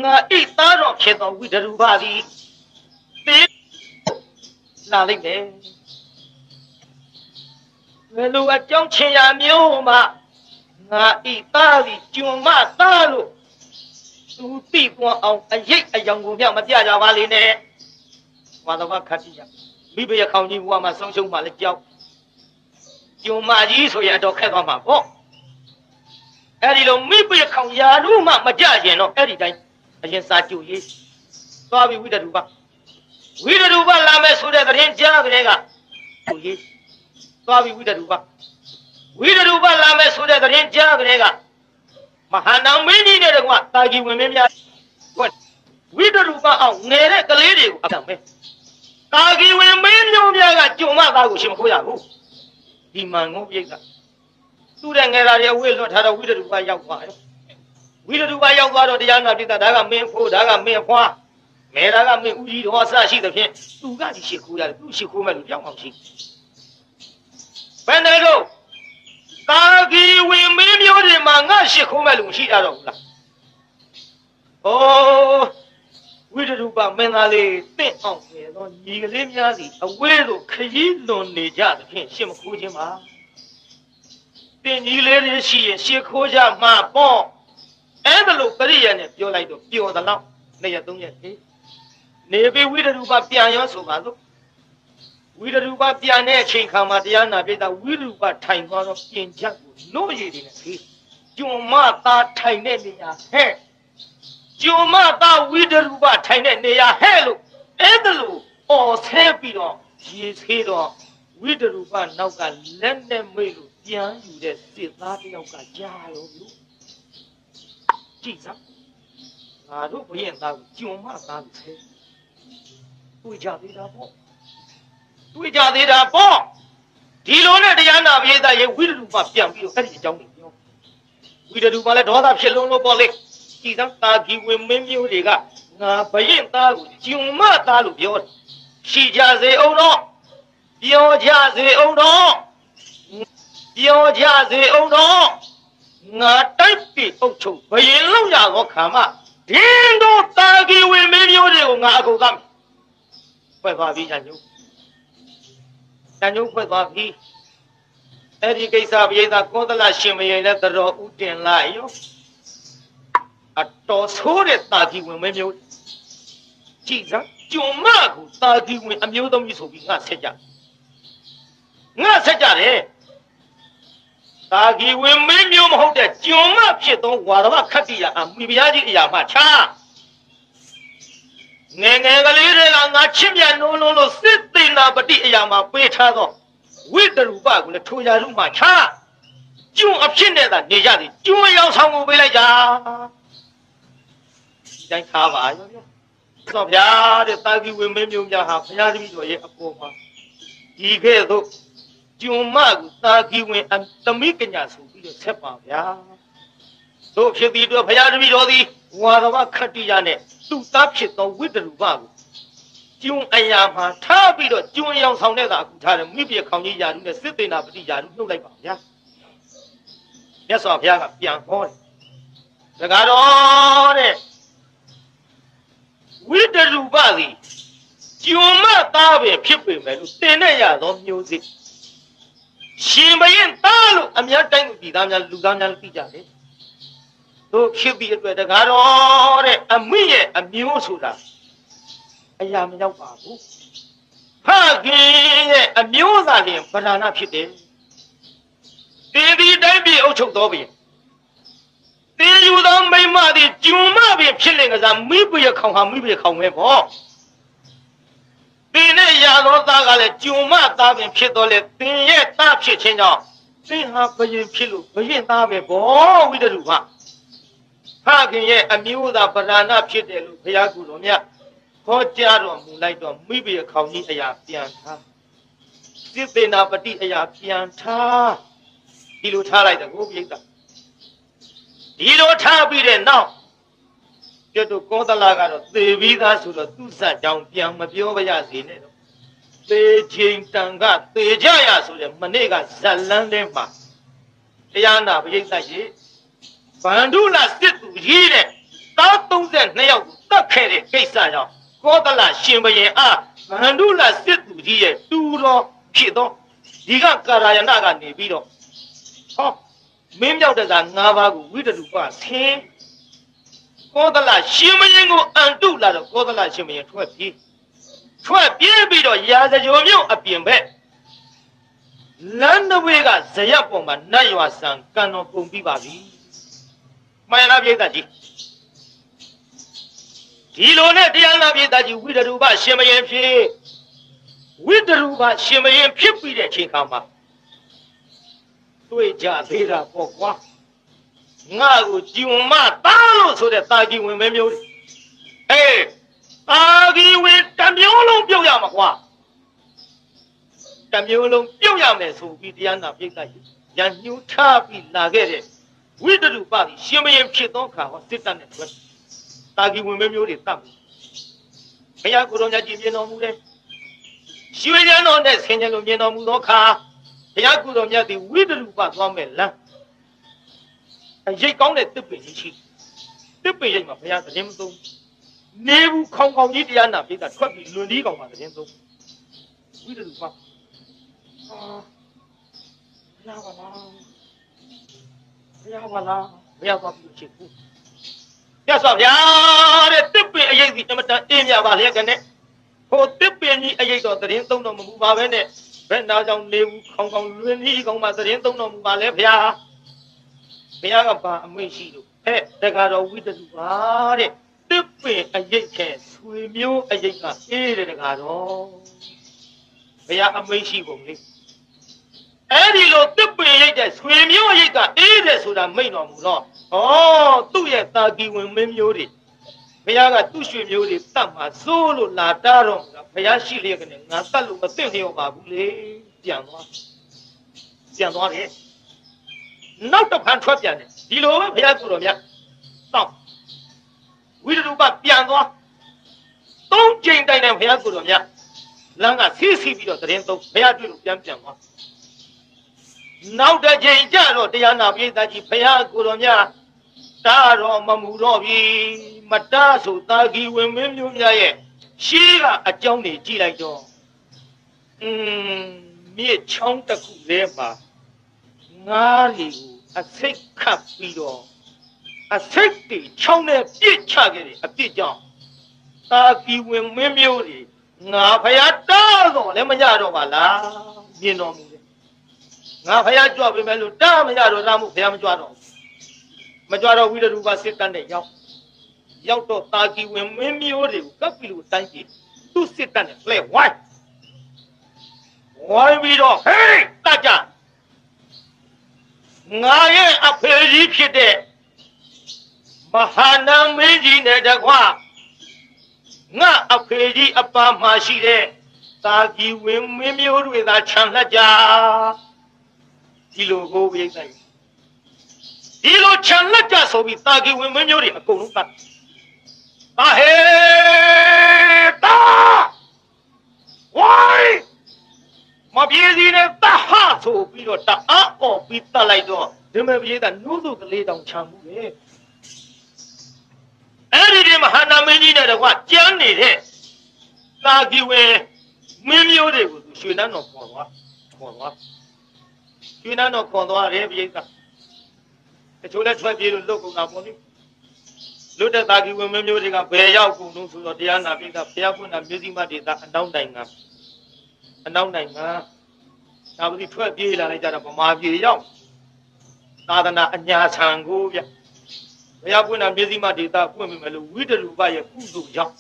ငါဣသားတော်ဖြစ်တော်ဝိတရူပသည်သိလာလိုက်တယ်ဘယ်လိုအကြောင်းချင်ရမျိုးမှငါဣသားသည်ဂျုံမသားလို့သူသိပွားအောင်အရေးအယောင်ကိုမြောက်မပြကြပါလေနဲ့ဝါသဘခတ္တိယမိဘရခေါင်ကြီးဘုရားမှာဆုံးရှုံးမှလည်းကြောက်ဂျုံမကြီးဆိုရင်တော့ခက်သွားမှာပေါ့အဲ့ဒီလိုမိဘရခေါင်ယာတို့မှမကြကျင်တော့အဲ့ဒီတိုင်းအရင်စာကြိုရေးသွားပြီးဝိတရူပလာမယ်ဆိုတဲ့သတင်းကြားကြတဲ့ကကြိုရေးသွားပြီးဝိတရူပလာမယ်ဆိုတဲ့သတင်းကြားကြတဲ့ကမဟာနာမင်းကြီးတဲ့ကွာတာကြီးဝင်မင်းများဝိတရူပအောင်ငယ်တဲ့ကလေးတွေကိုအပ်မယ်တာကြီးဝင်မင်းမျိုးများကကြုံမသားကိုရှင်မခိုးရဘူးဒီမှန်ကုန်ပြိတ်ကသူ့တဲ့ငယ်သားတွေအဝေးလွတ်ထားတော့ဝိတရူပရောက်သွားတယ်ဝိတရူပရောက်သွားတော့တရားနာပြိတ္တာဒါကမင်းဖိုးဒါကမင်းဖွားမဲဒါကမင်းဦးကြီးတော်ဆရှိသဖြင့်သူကဒီရှိခိုးရတယ်သူရှိခိုးမဲ့လူကြောက်အောင်ရှိဘယ်နဲ့တော့တာကြီးဝင်မင်းမျိုးတွေမှာငါရှိခိုးမဲ့လူရှိရတော့ဘူးလားဩဝိတရူပမင်းသားလေးတင့်အောင်နေတော့ညီကလေးများစီအဝေးသို့ခရီးလွန်နေကြသဖြင့်ရှင်းမခိုးခြင်းပါတင်ကြီးလေးတွေရှိရင်ရှင်းခိုးကြမှာပေါ့အဲ့ဒါလို့ပရိယနဲ့ပြောလိုက်တော့ပျော်သလောက်2ရက်3ရက်နေပြီးဝိတရူပပြန်ရောဆိုပါစို့ဝိတရူပပြန်တဲ့အချိန်ခါမှာတရားနာပြတာဝိတရူပထိုင်သွားတော့ပြင်ချက်ကိုနို့ရည်တွေနဲ့ခေးကျွံမသားထိုင်တဲ့နေရာဟဲ့ကျွံမသားဝိတရူပထိုင်တဲ့နေရာဟဲ့လို့အဲ့ဒါလို့အော်ဆဲပြီးတော့ရေသေးတော့ဝိတရူပနောက်ကလက်နဲ့မိတ်လို့ပြန်ယူတဲ့စစ်သားတယောက်ကကြားရောလို့ကြည့်စမ်းငါတို့ဘုရင်သားကိုကျွံမသားလို့ဆဲ တွေ့ကြသေးတာပေါ့တွေ့ကြသေးတာပေါ့ဒီလိုနဲ့တရားနာပိဋကရဲ့ဝိတ္တုမှပြန်ပြီးတော့အဲ့ဒီအကြောင်းကိုပြောဝိတ္တုမှလည်းဒေါသဖြစ်လုံးလို့ပေါ့လေကြည်သံတာဂီဝင်မင်းမျိုးတွေကငါဘရင်သားကိုဂျုံမသားလို့ပြောတယ်ရှိကြစေအောင်တော့ပြောကြစေအောင်တော့ပြောကြစေအောင်တော့ငါတိုက်ပြီးအုပ်ချုပ်ဘရင်လောက်ရသောခါမှဒင်းတို့တာဂီဝင်မင်းမျိုးတွေကိုငါအကုန်သတ်ဖွဲ့သွားပြီညာညုညာညုဖွဲ့သွားပြီအဲ့ဒီကိစ္စပိဋကကောသလရှင်မယေနဲ့တတော်ဥတင်လိုက်ရောအတော်ဆိုးတဲ့တာဂီဝင်မင်းမျိုးကြည်စမ်းကျုံမကိုတာဂီဝင်အမျိုးသမီးဆိုပြီးငါဆက်ကြတယ်တာဂီဝင်မင်းမျိုးမဟုတ်တဲ့ကျုံမဖြစ်သောဝါဒမခတ္တိယအမိဖုရားကြီးအရာမှချာငယ်ငယ်ကလေးတွေကငါချစ်မြတ်နိုးလုံးလို့စစ်သေနာပတိအရာမှာပေးထားသောဝိတ္တရူပကိုလည်းထိုရာရုမှချာကျုံအဖြစ်နဲ့သာနေကြသည်ကျုံရောက်ဆောင်ကိုပေးလိုက်ကြဒီတိုင်းထားပါရောသောဗျာတဲ့တာဂီဝင်မင်းမျိုးများဟာဘုရားတပည့်တော်ရဲ့အပေါ်မှာဒီကဲ့သို့ကျုံမကိုတာဂီဝင်သမီးကညာဆိုပြီးတော့ဆက်ပါဗျာတို့ဖြစ်ပြီးတော့ဘုရားတပည့်တော်သည်ဝါဒဝခတ္တိယနဲ့သူ့သားဖြစ်သောဝိတ္တရူပကိုကျုံအရာမှာထားပြီးတော့ကျုံရောက်ဆောင်တဲ့သာအခုထားတယ်မိပြေခေါင်ကြီးယာရုနဲ့စစ်သေနာပတိယာရုနှုတ်လိုက်ပါဗျာမြတ်စွာဘုရားကပြန်ဟောတယ်ဒါကတော့တဲ့ဝိတ္တရူပသည်ကျုံမသားပဲဖြစ်ပေမဲ့လို့တင်နဲ့ရသောမျိုးစိရှင်ဘရင်သားလို့အများတိုင်းပြည်သားများလူသားများသိကြတယ်တို့ဖြစ်ပြီးအတွက်တကားတော့တဲ့အမိရဲ့အမျိုးဆိုတာအရာမရောက်ပါဘူးဖခင်ရဲ့အမျိုးသားလျင်ဗราဏဖြစ်တယ်တင်းဒီတိုင်းပြည်အုပ်ချုပ်တော်ပြီတင်းယူသောမိမသည်ကျုံမပင်ဖြစ်လင်ကစားမိပွေခေါင်ဟာမိပွေခေါင်ပဲပေါ့တင်းနဲ့ရသောသားကလည်းကျုံမသားပင်ဖြစ်တော်လေတင်းရဲ့သားဖြစ်ခြင်းကြောင့်တင်းဟာဘယင်ဖြစ်လို့ဘယင်သားပဲပေါ့ဝိတ္တရူပဖခင်ရဲ့အမျိုးသားဗราဏဖြစ်တယ်လို့ဘုရားကုတော်မြတ်ဟောကြားတော်မူလိုက်တော့မိဘခေါင်ကြီးအရာပြန်ထားစစ်သေနာပတိအရာပြန်ထားဒီလိုထားလိုက်တယ်ကိုပြိဿဒီလိုထားပြီးတဲ့နောက်ပြတ်တို့ကောသလကတော့သေပြီးသားဆိုတော့သူ့ဇတ်ကြောင့်ပြန်မပြောပါရစေနဲ့တော့သေချိန်တန်ကသေကြရဆိုတဲ့မနေ့ကဇတ်လန်းထဲမှာတရားနာပြိဿရေဗန္ဓုလစစ်သူကြီးတဲ့သား32ယောက်ကိုတတ်ခဲ့တဲ့ကိစ္စကြောင့်ကောသလရှင်ဘရင်အားဗန္ဓုလစစ်သူကြီးရဲ့တူတော်ဖြစ်သောဒီကကာရယနာကနေပြီးတော့ဟောမင်းမြောက်တဲ့က9ပါးကိုဝိတ္တရူပဆင်းကောသလရှင်ဘရင်ကိုအန်တုလာတော့ကောသလရှင်ဘရင်ထွက်ပြေးပြီးတော့ရာဇဂိုမြို့အပြင်ဘက်လမ်းတစ်ဝေးကဇရပ်ပေါ်မှာနတ်ရွာဆံကန်တော်ပုံပြီးပါပြီမှန်လားပြိဿကြီးဒီလိုနဲ့တရားနာပြိဿကြီးဝိတ္တရူပရှင်ဘရင်ဖြစ်ဝိတ္တရူပရှင်ဘရင်ဖြစ်ပြီးတဲ့အချိန်ခါမှာတွေ့ကြသေးတာပေါ့ကွာငါ့ကိုဂျုံမသားလို့ဆိုတဲ့တာဂီဝင်ပဲမျိုးအေးတာဂီဝင်တစ်မျိုးလုံးပြုတ်ရမှာကွာတစ်မျိုးလုံးပြုတ်ရမယ်ဆိုပြီးတရားနာပြိဿကြီးရန်ညှိုးထားပြီးလာခဲ့တဲ့ဝိတ္တရူပကြီးရှင်ဘရင်ဖြစ်သောခါဟောစစ်တပ်နဲ့တွေ့တာဂီဝင်ပဲမျိုးတွေတတ်ဘူးဘုရားကိုယ်တော်မြတ်ကြီးမြင်တော်မူတယ်ရွှေရန်တော်နဲ့ဆင်ခြင်လိုမြင်တော်မူသောခါဘုရားကိုယ်တော်မြတ်သည်ဝိတ္တရူပသွားမဲ့လမ်းအရိတ်ကောင်းတဲ့တစ်ပင်ကြီးရှိတစ်ပင်ရိတ်မှာဘုရားသတင်းမသုံးနေဘူးခေါင်ကြီးတရားနာပိဋကထွက်ပြီးလွန်ဒီကောင်မှာသတင်းသုံးဝိတ္တရူပဘုရားပါလားဘုရားသွားပြီးချစ်ဘူးရသော်ဗျာတဲ့တစ်ပင်အရိတ်ဒီအမတန်အင်းမြပါလေကနေဟိုတစ်ပင်ကြီးအရိတ်တော့သတင်းသုံးတော်မမူပါပဲနဲ့ဘယ်နာကြောင့်နေဘူးခေါင်လွင်ဒီကောင်မှာသတင်းသုံးတော်မူပါလေဗျာဘုရားကဘာအမိန့်ရှိလို့တက္ကတော်ဝိတ္တရူပတဲ့တစ်ပင်အရိတ်ခဲဆွေမျိုးအရိတ်ကအေးတဲ့တက္ကတော်ဘုရားအမိန့်ရှိပုံလေးအဲ့ဒီလိုတစ်ပင်ရိတ်တဲ့ဆွေမျိုးရိတ်ကအေးတယ်ဆိုတာမိန့်တော်မူတော့ဩသူ့ရဲ့တာဂီဝင်မင်းမျိုးတွေ ဘုရားကသူ့ရွှေမျိုးတွေတတ်မှာစိုးလို့လာတာတော့ဘုရားရှိလျက်ကနေငါတတ်လို့မသိလျော်ပါဘူးလေပြန်သွားတယ်နောက်တစ်ဖန်ထွက်ပြန်တယ်ဒီလိုပဲဘုရားကိုယ်တော်မြတ်တောက်ဝိရူပပြန်သွားသုံးချိန်တိုင်တိုင်ဘုရားကိုယ်တော်မြတ်လမ်းကဆီးပြီးတော့တရင်သုံးဘုရားတွေ့လို့ပြန်သွားနောက်တစ်ချိန်ကျတော့တရားနာပိဿကြီးဘုရားကိုယ်တော်မြတ်တားတော့မမူတော့ပြီမတားဆိုတာဂီဝင်မင်းမျိုးများရဲ့ရှေးကအကြောင်းတွေကြည့်လိုက်တော့မြေချောင်းတစ်ခုထဲမှာငါးတွေကိုအစိတ်ခတ်ပြီးတော့အစိတ်တွေချောင်းနဲ့ပြစ်ချခဲ့တယ်အပြစ်ကြောင့်တာဂီဝင်မင်းမျိုးတွေငါဖယားတားတော့လည်းမရတော့ပါလားမြင်တော်မူတယ်ငါဖယားကြွပေးမယ်လို့တားမရတော့တာမို့ဖယားမကြွတော့ဝိရူပစစ်တမ်းနဲ့ရောက်တော့တာဂီဝင်မင်းမျိုးတွေကိုကပ်ပြီးလို့တိုင်းကြည့်သူ့စစ်တမ်းနဲ့လှဲဝိုင်းပြီးတော့ဟေးတကြငါရဲ့အဖေကြီးဖြစ်တဲ့မဟာနာမင်းကြီးနဲ့တကွာငါအဖေကြီးအပါမှာရှိတဲ့တာဂီဝင်မင်းမျိုးတွေသာခြံလှကြဒီလိုကိုပြိဿဒီလိုခြံလက်ကြဆိုပြီးတာဂီဝင်မင်းမျိုးတွေအကုန်လုံးတတ်တာဟေတာဝိုင်းမပြေးစီနဲ့တဟဆိုပြီးတော့တအားအော်ပြီးတတ်လိုက်တော့ဒီမဲ့ပြေးတာနှုတ်စုကလေးတောင်ခြံမှုပဲအဲ့ဒီမဟာနာမင်းကြီးနဲ့တကွကြမ်းနေတဲ့တာဂီဝင်မင်းမျိုးတွေကိုရွှေနန်းတော်ခေါ်သွားရွှေနန်းတော်ခေါ်သွားတယ်ပြေးကတချို့လည်းထွက်ပြေးလို့လုတ်ကုန်တာပေါ့လေလွတ်တဲ့တာဂီဝင်မင်းမျိုးတွေကဘယ်ရောက်ကုန်လို့ဆိုတော့တရားနာပိကဘုရားဖွင့်တာမျိုးစိမဒေသအနောက်နိုင်ငံဒါပတိထွက်ပြေးလာလိုက်ကြတော့ဗမာပြည်ရောက်သာသနာအညာဆံကိုဗျဘုရားပွင့်တာမျက်စိမဒေတာပွင့်မိမယ်လို့ဝိတရူပရဲ့ကုသိုလ်ကြောင့်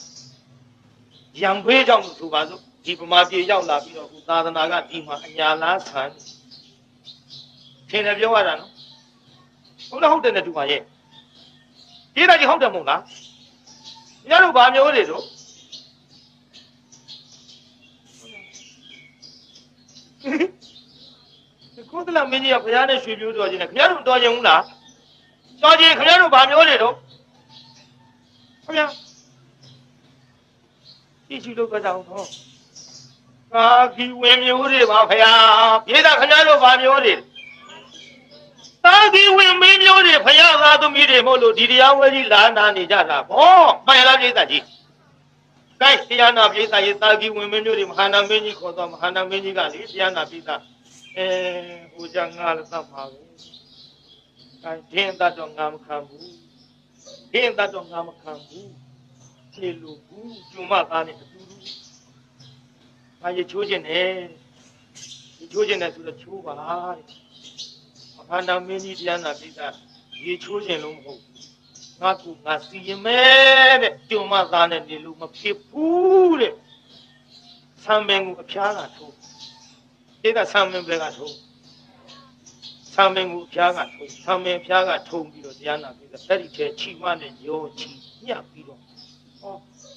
ရံခွေးကြောင့်လို့ဆိုပါစို့ဒီဗမာပြည်ရောက်လာပြီးတော့ခုသာသနာကဒီမှာအညာလားဆံထင်တယ်ပြောရတာနော်ဟုတ်တယ်နဲ့တူပါရဲ့ဒီတာကြီးဟုတ်တယ်မဟုတ်လားညတို့ဘာမျိုးတွေတို့ကိုယ်တလားမင်းကြီးကဘုရားနဲ့ရွှေပြိုးတော်ခြင်းနဲ့ခင်ဗျားတို့တော်ခြင်းဘူးလားတော်ခြင်းခင်ဗျားတို့ဘာမျိုးတွေတော့ခင်ဗျာကြည့်ချူလို့ကြအောင်တော့ကာခီဝင်မျိုးတွေပါခင်ဗျာပြေးတာခင်ဗျားတို့ဘာမျိုးတွေတာခီဝင်မင်းမျိုးတွေဖယားသားသမီးတွေမဟုတ်လို့ဒီတရားဝဲကြီးလာနာနေကြတာဗောမှန်လားပြိဿကြီးကိုက်တရားနာပြိဿကြီးတာခီဝင်မင်းမျိုးတွေမဟာနာမင်းကြီးခေါ်တော့မဟာနာမင်းကြီးကလေတရားနာပြိဿဟိုကြငါလည်းသတ်ပါပဲအဲဒင်းတတ်တော့ငါမခံဘူးဒီလိုဘူးကျုံမသားနဲ့အတူတူဘာရချိုးခြင်းနဲ့ဆိုတော့ချိုးပါတဲ့မဟာနာမင်းကြီးတရားနာပြိဿရေချိုးခြင်းလုံးမဟုတ်ဘူးငါစီရင်မဲ့တဲ့ကျုံမသားနဲ့နေလို့မဖြစ်ဘူးတဲ့ဆံပင်ကိုအဖျားကထိုးဒီကဆံပင်ပဲကထိုးဆံပင်ကိုအဖျားကထိုးဆံပင်အဖျားကထုံပြီးတော့တရားနာပြီးတော့အဲ့ဒီထဲချိမနဲ့ရောချီညှပ်ပြီးတော့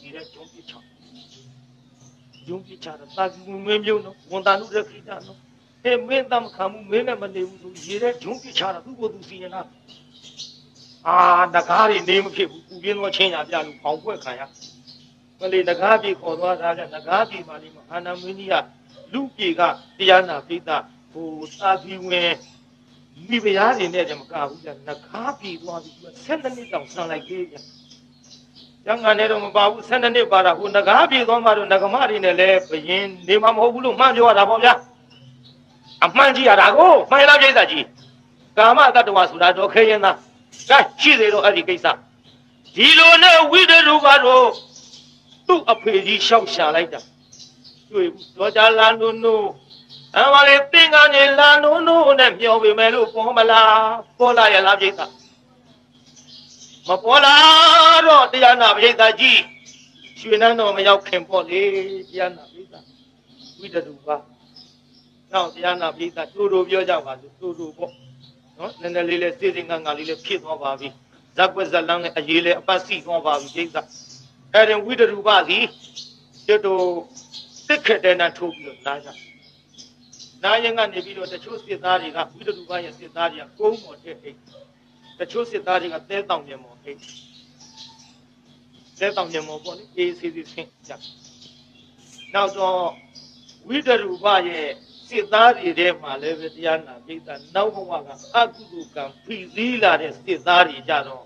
ဒီတဲ့ဂျုံပြချတော့တာကူမင်းမျိုးနော်ဝန်တန်တို့တဲ့ခိတာနော်ဟဲ့မင်းတမ်းခံမှုမင်းနဲ့မနေဘူးဆိုရေတဲ့ဂျုံပြချတာသူ့ကိုယ်သူစီရင်တာနဂါးတွေနေမဖြစ်ဘူးပူပြင်းတော့ချင်းညာပြလို့ဖောင်ဖွဲ့ခံရမလေးနဂါးပြေခေါ်သွားတာကနဂါးပြေမှလေးမဟာနာမင်းကြီးကလူပြေကတရားနာပိသဟိုသာသီဝင်မိဖုရားတွေနဲ့တည်းမကဘူးကြာနဂါးပြေသွားပြီး12နှစ်တောင်ဆန်လိုက်သေးကြာကျန်ကနေတော့မပါဘူး12နှစ်ပါတာဟိုနဂါးပြေသွားမှတော့နဂမတွေနဲ့လည်းဘယင်းနေမှာမဟုတ်ဘူးလို့မှန်းပြောရတာပေါ့ဗျာအမှန်ကြီးရတာကိုမှန်လားပြိဿကြီးကာမတတ္တဝါဆိုတာတော့ခဲရင်သားဒါရှိသေးတော့အဲ့ဒီကိစ္စဒီလိုနဲ့ဝိတရုကတော့သူ့အဖေကြီးရှောက်ရှာလိုက်တာတွေ့ဘူးတော့ကြလာနုနုအမလေးသင်္ကန်းကြီးလာနုနုနဲ့မျောပေမဲ့လို့ပေါ်မလားပေါ်လာရလားပြိဿမပေါ်လာတော့တရားနာပြိဿကြီးရွှေနန်းတော်မရောက်ခင်ပေါ့လေတရားနာပြိဿဝိတရုကနောက်တရားနာပြိဿတူတူပြောကြပါစို့တူတူပေါ့နော်နည်းနည်းလေးလေးစေစင်ငါလေးလေးဖြစ်သွားပါပြီ ဇက်ကွက်ဇက်လန်းနဲ့အရေးလေအပတ်စီသွားပါပြီကိစ္စအဲ့ဒီဝိတရူပသည်ကျွတ်တို့တစ်ခက်တဲ့နဲ့ထိုးပြီးတော့နားကြနားရင်ကနေပြီးတော့တချို့စစ်သားတွေကဝိတရူပရဲ့စစ်သားတွေကကုန်းပေါ်တက်အိတ်တချို့စစ်သားတွေကသဲတောင်မြေပေါ်အိတ်သဲတောင်မြေပေါ်ပေါ့လေအေးစီစီဆင်းကြနောက်တော့ဝိတရူပရဲ့စစ်သားတွေထဲမှာလည်းပဲတရားနာပိဋကနောက်ဘဝကအကုသိုလ်ကံဖိစီးလာတဲ့စစ်သားတွေကြတော့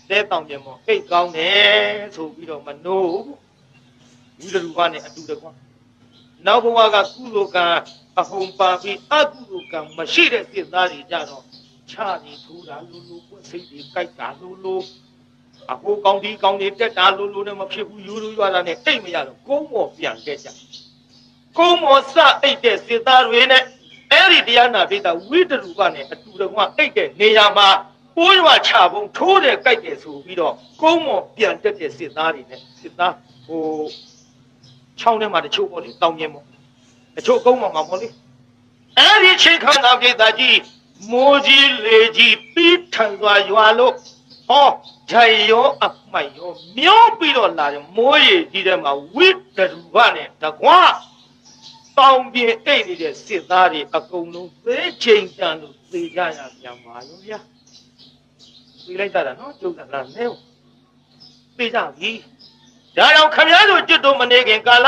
တဲတောင်မြေပေါ်အိတ်ကောင်းတယ်ဆိုပြီးတော့မနိုးဝိတရူပနဲ့အတူတကွနောက်ဘဝကကုသိုလ်ကံအဟုန်ပါပြီးအကုသိုလ်ကံမရှိတဲ့စစ်သားတွေကြတော့ခြားနေထူတာလူလူပွက်စိတ်တွေကြိုက်တာလူလူအဟိုကောင်းဒီကောင်းတွေတက်တာလူလူနဲ့မဖြစ်ဘူးယူလူရွာတာနဲ့အိတ်မရတော့ကုန်းပေါ်ပြန်တက်ကြကုန်းမောစအိတ်တဲ့စစ်သားတွေနဲ့အဲ့ဒီတရားနာပိဋကဝိတရူပနဲ့အတူတကွအိတ်တဲ့နေရာမှာပိုးရွာချပုံထိုးတယ်ကြိုက်တယ်ဆိုပြီးတော့ကုန်းမောပြန်တက်တဲ့စစ်သားတွေနဲ့စစ်သားဟိုချောင်းထဲမှာတချို့ပေါ့လေတောင်းမြင်ပေါ့တချို့ကုန်းမောမှာပေါ့လေအဲ့ဒီချိန်ခါနာပိဋကကြီးမိုးကြီးလေကြီးပြီးထန်စွာရွာလို့ဟောဂျိုင်ရောအမိုက်ရောမျောပြီးတော့လာတယ်မိုးရေကြီးထဲမှာဝိတရူပနဲ့တကွာတောင်ပြင်းအိတ်နေတဲ့စစ်သားတွေအကုန်လုံးသေချိန်တန်လို့သေကြရပြန်ပါရောဗျာသိလိုက်ကြတာနော်ကျုပ်ကလာနေသေကြပြီဒါကြောင့်ခမည်းတော်ကျွတ်တော်မနေခင်ကာလ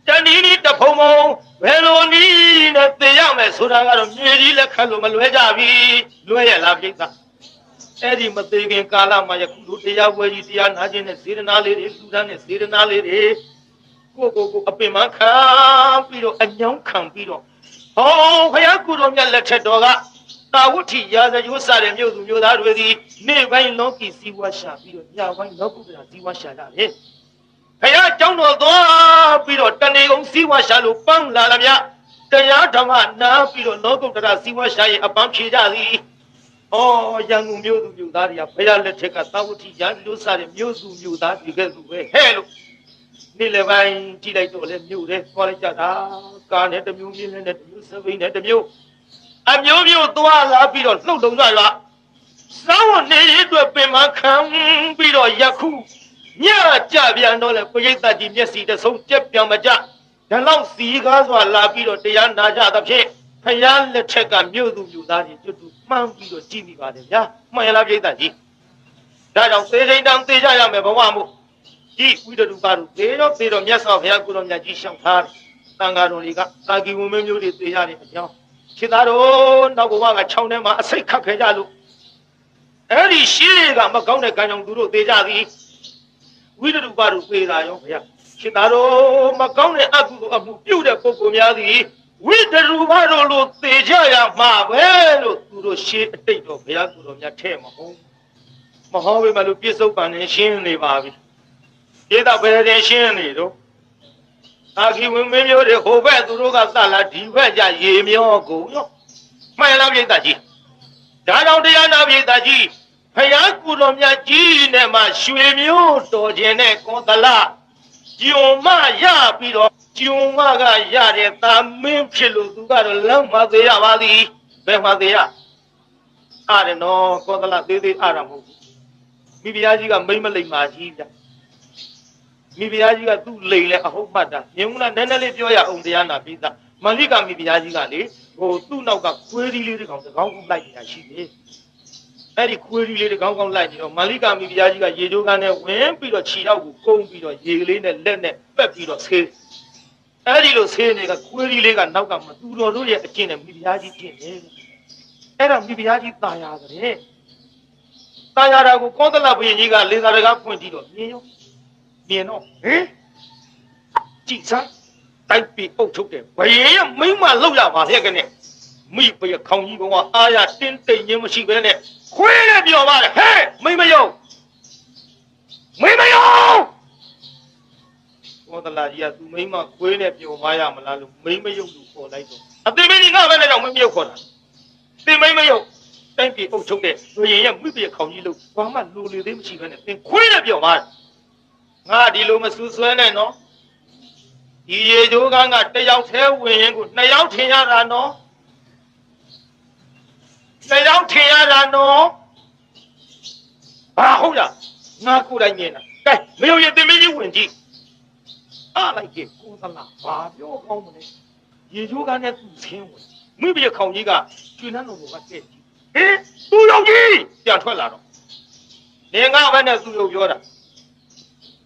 တဏီနီတဖုံဖုံဘယ်လိုနည်းနဲ့သေရမယ်ဆိုတာကတော့မြေကြီးလက်ခတ်လို့မလွဲကြပြီလွဲရလားပြိဿအဲ့ဒီမသေးခင်ကာလမှာယခုတို့တရားပွဲကြီးတရားနာခြင်းနဲ့စေတနာလေးတွေလူသားနဲ့စေတနာလေးတွေကိုအပင်မခံပြီးတော့အညောင်းခံပြီးတော့ဟောဘုရားကုတော်မြတ်လက်ထက်တော်ကတာဝဋ္ဌိရာဇယိုးစတဲ့မြို့သူမြို့သားတွေဒီနေ့ပိုင်းလောကီစည်းဝါးရှာပြီးတော့ညပိုင်းလောကုတ္တရာစည်းဝါးရှာကြတယ်ဘုရားကျောင်းတော်သွားပြီးတော့တဏီကုံစည်းဝါးရှာလို့ပန်းလာလာမြတရားဓမ္မနာပြီးတော့လောကုတ္တရာစည်းဝါးရှာရင်အပန်းဖြေကြသည်ဩရန်ကုန်မြို့သူမြို့သားတွေကဘုရားလက်ထက်ကတာဝဋ္ဌိရာဇယိုးစတဲ့မြို့သူမြို့သားတွေကဲ့သို့ပဲဟဲ့လို့နေ့လည်းပိုင်းကြည့်လိုက်တော့လေမြို့တယ်သွားလိုက်ကြတာကားနဲ့တစ်မျိုးမြင်းနဲ့တစ်မျိုးစပိန်နဲ့တစ်မျိုးအမျိုးမျိုးသွားလာပြီးတော့လှုပ်လုံကြရွာစောင်းနေရအတွက်ပင်မခံပြီးတော့ယခုညကြပြန်တော့လေပရိသတ်ကြီးမျက်စိတဆုံးကြက်ပြန်မကြဒါလောက်စီကားစွာလာပြီးတော့တရားနာကြသဖြင့်ဖယားလက်ထက်ကမြို့သူမြို့သားတွေကျွတ်တူမှန်းပြီးတော့ကြည့်မိပါတယ်ဗျာမှန်ရလားပရိသတ်ကြီးဒါကြောင့်သေချိန်တန်သေကြရမယ်ဘဝမှုဒီဝိတရူပတို့သေတော့မြတ်စွာဘုရားကိုယ်တော်မြတ်ကြီးရှောက်ထားတယ်တန်ဃာတော်တွေကတာဂီဝင်မျိုးတွေသေရတဲ့အကြောင်းခြေသားတို့နောက်ဘဝက6ထဲမှာအစိတ်ခတ်ခဲ့ကြလို့အဲ့ဒီရှေးကမကောင်းတဲ့ကံကြောင့်သူတို့သေကြသည်ဝိတရူပတို့သေတာရောဘုရားခြေသားတို့မကောင်းတဲ့အကုသိုလ်အမှုပြုတဲ့ပုဂ္ဂိုလ်များသည်ဝိတရူပတို့လိုသေကြရမှာပဲလို့သူတို့ရှေးအတိတ်တော်ဘုရားကိုယ်တော်မြတ်ထဲမှာဟုတ်မဟောပေမဲ့လို့ပြစ္ဆုတ်ပန်နေရှင်းနေပါပြီဧတဘယ်ရင်ရှင်းနေတော့အာခိဝင်မင်းမျိုးတွေဟိုဘက်သူတို့ကသလာဒီဘက်ကြရေမျောကုန်ရောမှန်လားပြိတ္တကြီးဒါကြောင့်တရားနာပြိတ္တကြီးဖယားကုတော်မြတ်ကြီးနဲ့မှရွှေမျိုးတော်ခြင်းနဲ့ကောသလကျုံမရပြီးတော့ကျုံမကရတဲ့သာမင်းဖြစ်လို့သူကတော့လမ်းမသေးရပါသည်ဘယ်မှာသေးရအားရနော်ကောသလသေးသေးအားရမဟုတ်ဘူးမိဖုရားကြီးကမိမ့်မလိမ္မာကြီးဗျမိဖုရားကြီးကသူ့လိန်လဲအဟုတ်မှတ်တာမြင်ဘူးလားနည်းနည်းလေးပြောရအောင်တရားနာပြီးသားမန္လိကမိဖုရားကြီးကလေဟိုသူ့နောက်ကခွေးကြီးလေးတစ်ကောင်တစ်ကောင်လိုက်နေတာရှိတယ်အဲ့ဒီခွေးကြီးလေးတစ်ကောင်လိုက်နေတော့မန္လိကမိဖုရားကြီးကရေချိုးကန်းနဲ့ဝင်ပြီးတော့ခြေတော့ကိုကုန်းပြီးတော့ရေကလေးနဲ့လက်နဲ့ပက်ပြီးတော့ဆေးအဲ့ဒီလိုဆေးနေတာခွေးကြီးလေးကနောက်ကမသူတော်တို့ရဲ့အကျင့်နဲ့မိဖုရားကြီးကျင့်တယ်အဲ့တော့မိဖုရားကြီးตายရတယ်ตายရတာကိုကောသလဘုရင်ကြီးကလေသာတကားဖွင့်ကြည့်တော့မြင်ရောမြင်တော့ဟင်ကြည့်စမ်းတိုက်ပြီးအုပ်ထုတ်တယ်ဘယင်ရမိမ့်မလောက်ရပါလေကနဲ့မိဘရခေါင်ကြီးကောင်ကအာရတင်းတိမ်ခြင်းမရှိဘဲနဲ့ခွေးနဲ့ပြောပါတယ်ဟဲ့မိမယုံကောသလကြီးကသူမိမခွေးနဲ့ပြောမရမလားလို့မိမယုံလို့ခေါ်လိုက်တော့အသိမင်းကြီးငါပဲနဲ့တော့မိမယုံခေါ်တာသိမိမယုံတိုက်ပြီးအုပ်ထုတ်တယ်ဘယင်ရမိဘရခေါင်ကြီးလို့ဘာမှလူလေသေးမရှိဘဲနဲ့သင်ခွေးနဲ့ပြောပါတယ်ငါဒီလိုမဆူဆွဲနဲ့နော်ဒီရေချိုးကန်းကတယောက်သေးဝင်ရင်ကို2ယောက်ထင်ရတာနော်2ယောက်ထင်ရတာနော် ဘာဟုတ်လားငါကိုယ်တိုင်မြင်တာကဲမင်းတို့ရဲ့တင်မင်းကြီးဝင်ကြည့်အားလိုက်ကြကိုသလားဘာပြောကောင်းမလဲရေချိုးကနဲ့သူ့ဆင်းဝင်မိဘခေါင်ကြီးကကျွေးနှန်းတော်ကတဲ့ကြီးဟင်သူ့ရောက်ကြီးပြန်ထွက်လာတော့နေငါဘက်နဲ့သူ့ရောက်ပြောတာ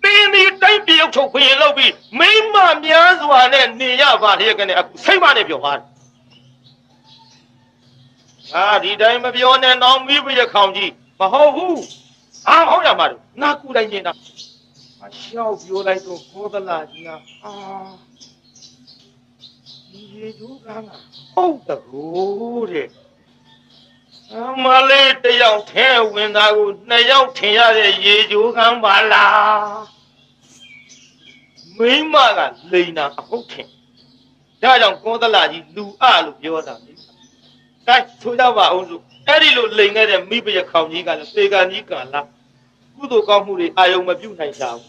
တင်းဒီတိုင်းပြုတ်ထုတ်ခွင့်လုပ်ပြီးမိမများစွာနဲ့နေရပါလေကနေအခုစိတ်မနဲ့ပြောသွားတယ်ဒီတိုင်းမပြောနဲ့တော့မိဘခေါင်ကြီးမဟုတ်ဘူးဟုတ်ရမှာတော့ငါကိုယ်တိုင်မြင်တာရှောက်ပြောလိုက်တော့ကိုသလားကြီးဟာဒီရေချိုးကဟုတ်တကူတဲ့အမလေးတယောက်ထဲဝင်သားကိုနှစ်ယောက်ထင်ရတဲ့ရေချိုးကမ်းပါလားမိမကလိန်တာအဟုတ်ထင်ဒါကြောင့်ကိုသလားကြီးလူအလို့ပြောတာလေကဲဆိုကြပါအောင်လို့အဲ့ဒီလိုလိန်ခဲ့တဲ့မိဘခေါင်ကြီးကလည်းသေကံကြီးကလာကုသိုလ်ကောင်းမှုတွေအာယုံမပြုတ်နိုင်ကြဘူး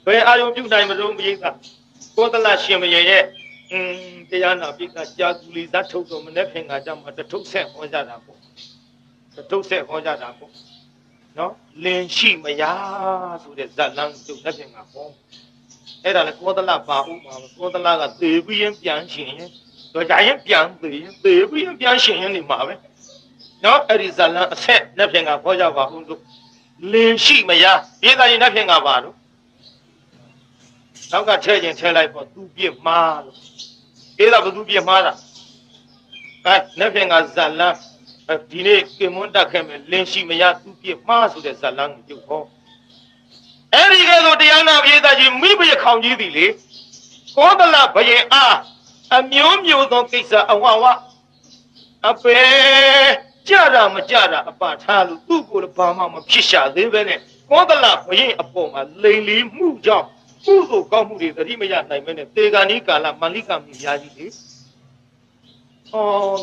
ဘယ်အာယုံပြုတ်နိုင်မလို့မရိတ်ကကိုသလရှင်မရေရဲ့တရားနာပိကကြာကူလီသားထုတ်တော်မနေ့ခင်ကကြမှာတထုပ်ဆက်ဟောကြတာပေါ့တထုပ်ဆက်ဟောကြတာပေါ့နော်လင်ရှိမရဆိုတဲ့ဇတ်လန်းကျုပ်လက်ခင်ကဟောအဲ့ဒါလေကိုသလပါဦးမှာကိုသလကသေပြီးရင်ပြန်ရှင်ရင်တော့ကြရင်ပြန်သေပြီးရင်ပြန်ရှင်ရင်နေမှာပဲနော်အဲ့ဒီဇတ်လန်းအဆက်လက်ခင်ကဟောကြပါဦးလို့လင်ရှိမရဒီသာရင်လက်ခင်ကပါလို့နောက်ကထဲချင်းထဲလိုက်ပေါ့သူပြစ်မှားလို့အေးဒါဘသူပြစ်မှားတာလက်ခင်ကဇတ်လန်းဒီနေ့ကင်မွန်းတက်ခဲ့မယ်လင်းရှိမရသူပြစ်မှားဆိုတဲ့ဇတ်လန်းကိုပြုတ်ဟောအဲ့ဒီကဲဆိုတရားနာပြေးသားကြီးမိဘခေါင်ကြီးသည်လေကောသလဘယင်အားအမျိုးမျိုးသောကိစ္စအဝဝအပေကြတာမကြတာအပထားလို့သူ့ကိုယ်ဘာမှမဖြစ်ရှာသေးပဲနဲ့ကောသလဘယင်အပေါ်မှာလိန်လီမှုကြောင့်ကုသိုလ်ကောင်းမှုတွေသတိမရနိုင်မဲနဲ့တေဂာနိကာလမန္လိကမိများကြီးလေ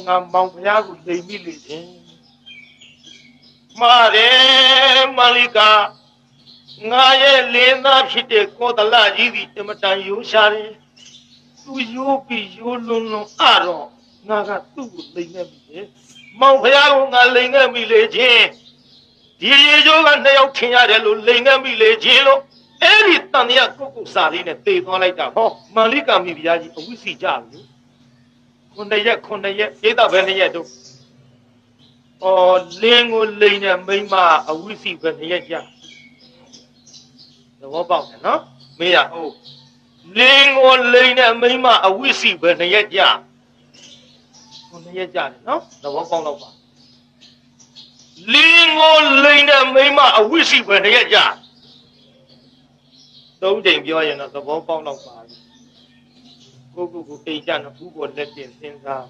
ငါမောင်ဘုရားကိုလိန်မိလေခြင်းမာတယ်မန္လိကငါရဲ့လင်းသားဖြစ်တဲ့ကောသလကြီးဒီအမတန်ရိုးရှာတယ်သူရိုးပြီးရိုးလွန်းလွန်းတော့ငါကသူ့ကိုလိန်ခဲ့မိတယ်မောင်ဘုရားကငါလိန်ခဲ့မိလေခြင်းဒီရေချိုးကနှစ်ယောက်ထင်ရတယ်လို့လိန်ခဲ့မိလေခြင်းလို့အဲ့ဒီတန်တရားကုတ်ကုတ်စာလေးနဲ့တေသွားလိုက်တာဟောမန္လိကမိဘုရားကြီးအဝိစီကြပြီခုနှစ်ရက်ဧတဘယ်နှစ်ရက်တို့လင်းကိုလိန်တဲ့မိမအဝိစီဘယ်နှစ်ရက်ကြာသဘောပေါက်တယ်နော်မေးရဟုတ်လင်းကိုလိန်တဲ့မိမအဝိစီဘယ်နှစ်ရက်ကြာခုနှစ်ရက်ကြာတယ်နော်သဘောပေါက်တော့ပါလင်းကိုလိန်တဲ့မိမအဝိစီဘယ်နှစ်ရက်ကြာသုံးချိန်ပြောရင်တော့သဘောပေါက်တော့ပါကိုအိမ်ကြတော့ဘူးကိုလက်တင်စဉ်းစား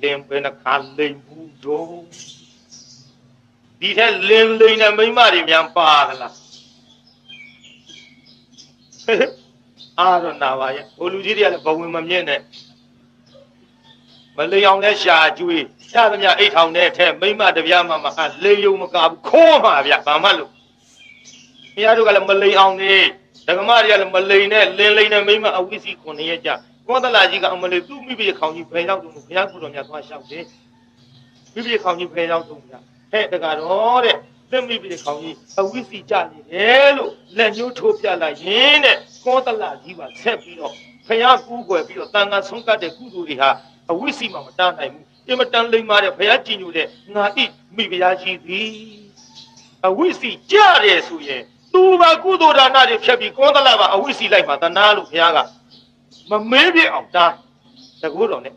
လင်းပဲနှခါလိန်ဘူးတော့ဒီထက်လင်းလိန်တဲ့မိမတွေများပါသလားတော့နာပါရဲ့ဘိုလ်လူကြီးတွေကလည်းဘဝင်မမြင့်နဲ့မလိန်အောင်လဲရှာကျွေးရသမျှအိတ်ထောင်တဲ့အထက်မိမတပြားမှလိန်ယုံမကဘူးခိုးမှာဗျဘာမှလို့ဘုရားတို့ကလည်းမလိန်အောင်နေဓမ္မတွေကလည်းမလိန်နဲ့လင်းလိန်နဲ့မိမအဝိစီ9ရက်ကြာကောသလကြီးကအမလေးသူ့မိဘခေါင်ကြီးဖယ်ရောက်တော့ဘုရားကုတော်များသွားလျှောက်တယ်မိဘခေါင်ကြီးဖယ်ရောက်တော့ဗျဟဲ့တကတော့တဲ့သင်မိဘခေါင်ကြီးအဝိစီကြနေတယ်လို့လက်ညှိုးထိုးပြလိုက်ရင်တဲ့ကောသလကြီးပါဆက်ပြီးတော့ဘုရားကူးကွယ်ပြီးတော့တန်ခါဆုံးကတ်တဲ့ကုသိုလ်တွေဟာအဝိစီမှမတားနိုင်ဘူးအင်မတန်လိမ္မာတဲ့ဘုရားကြည်ညိုတဲ့ငါဤမိဘကြီးသည်အဝိစီကြတယ်ဆိုရင်သူပါကုသိုလ်ဒါနတွေဖြတ်ပြီးကောသလပါအဝိစီလိုက်မှာတနာလို့ဘုရားကမမေးပြအောင်တာတကူတော်နဲ့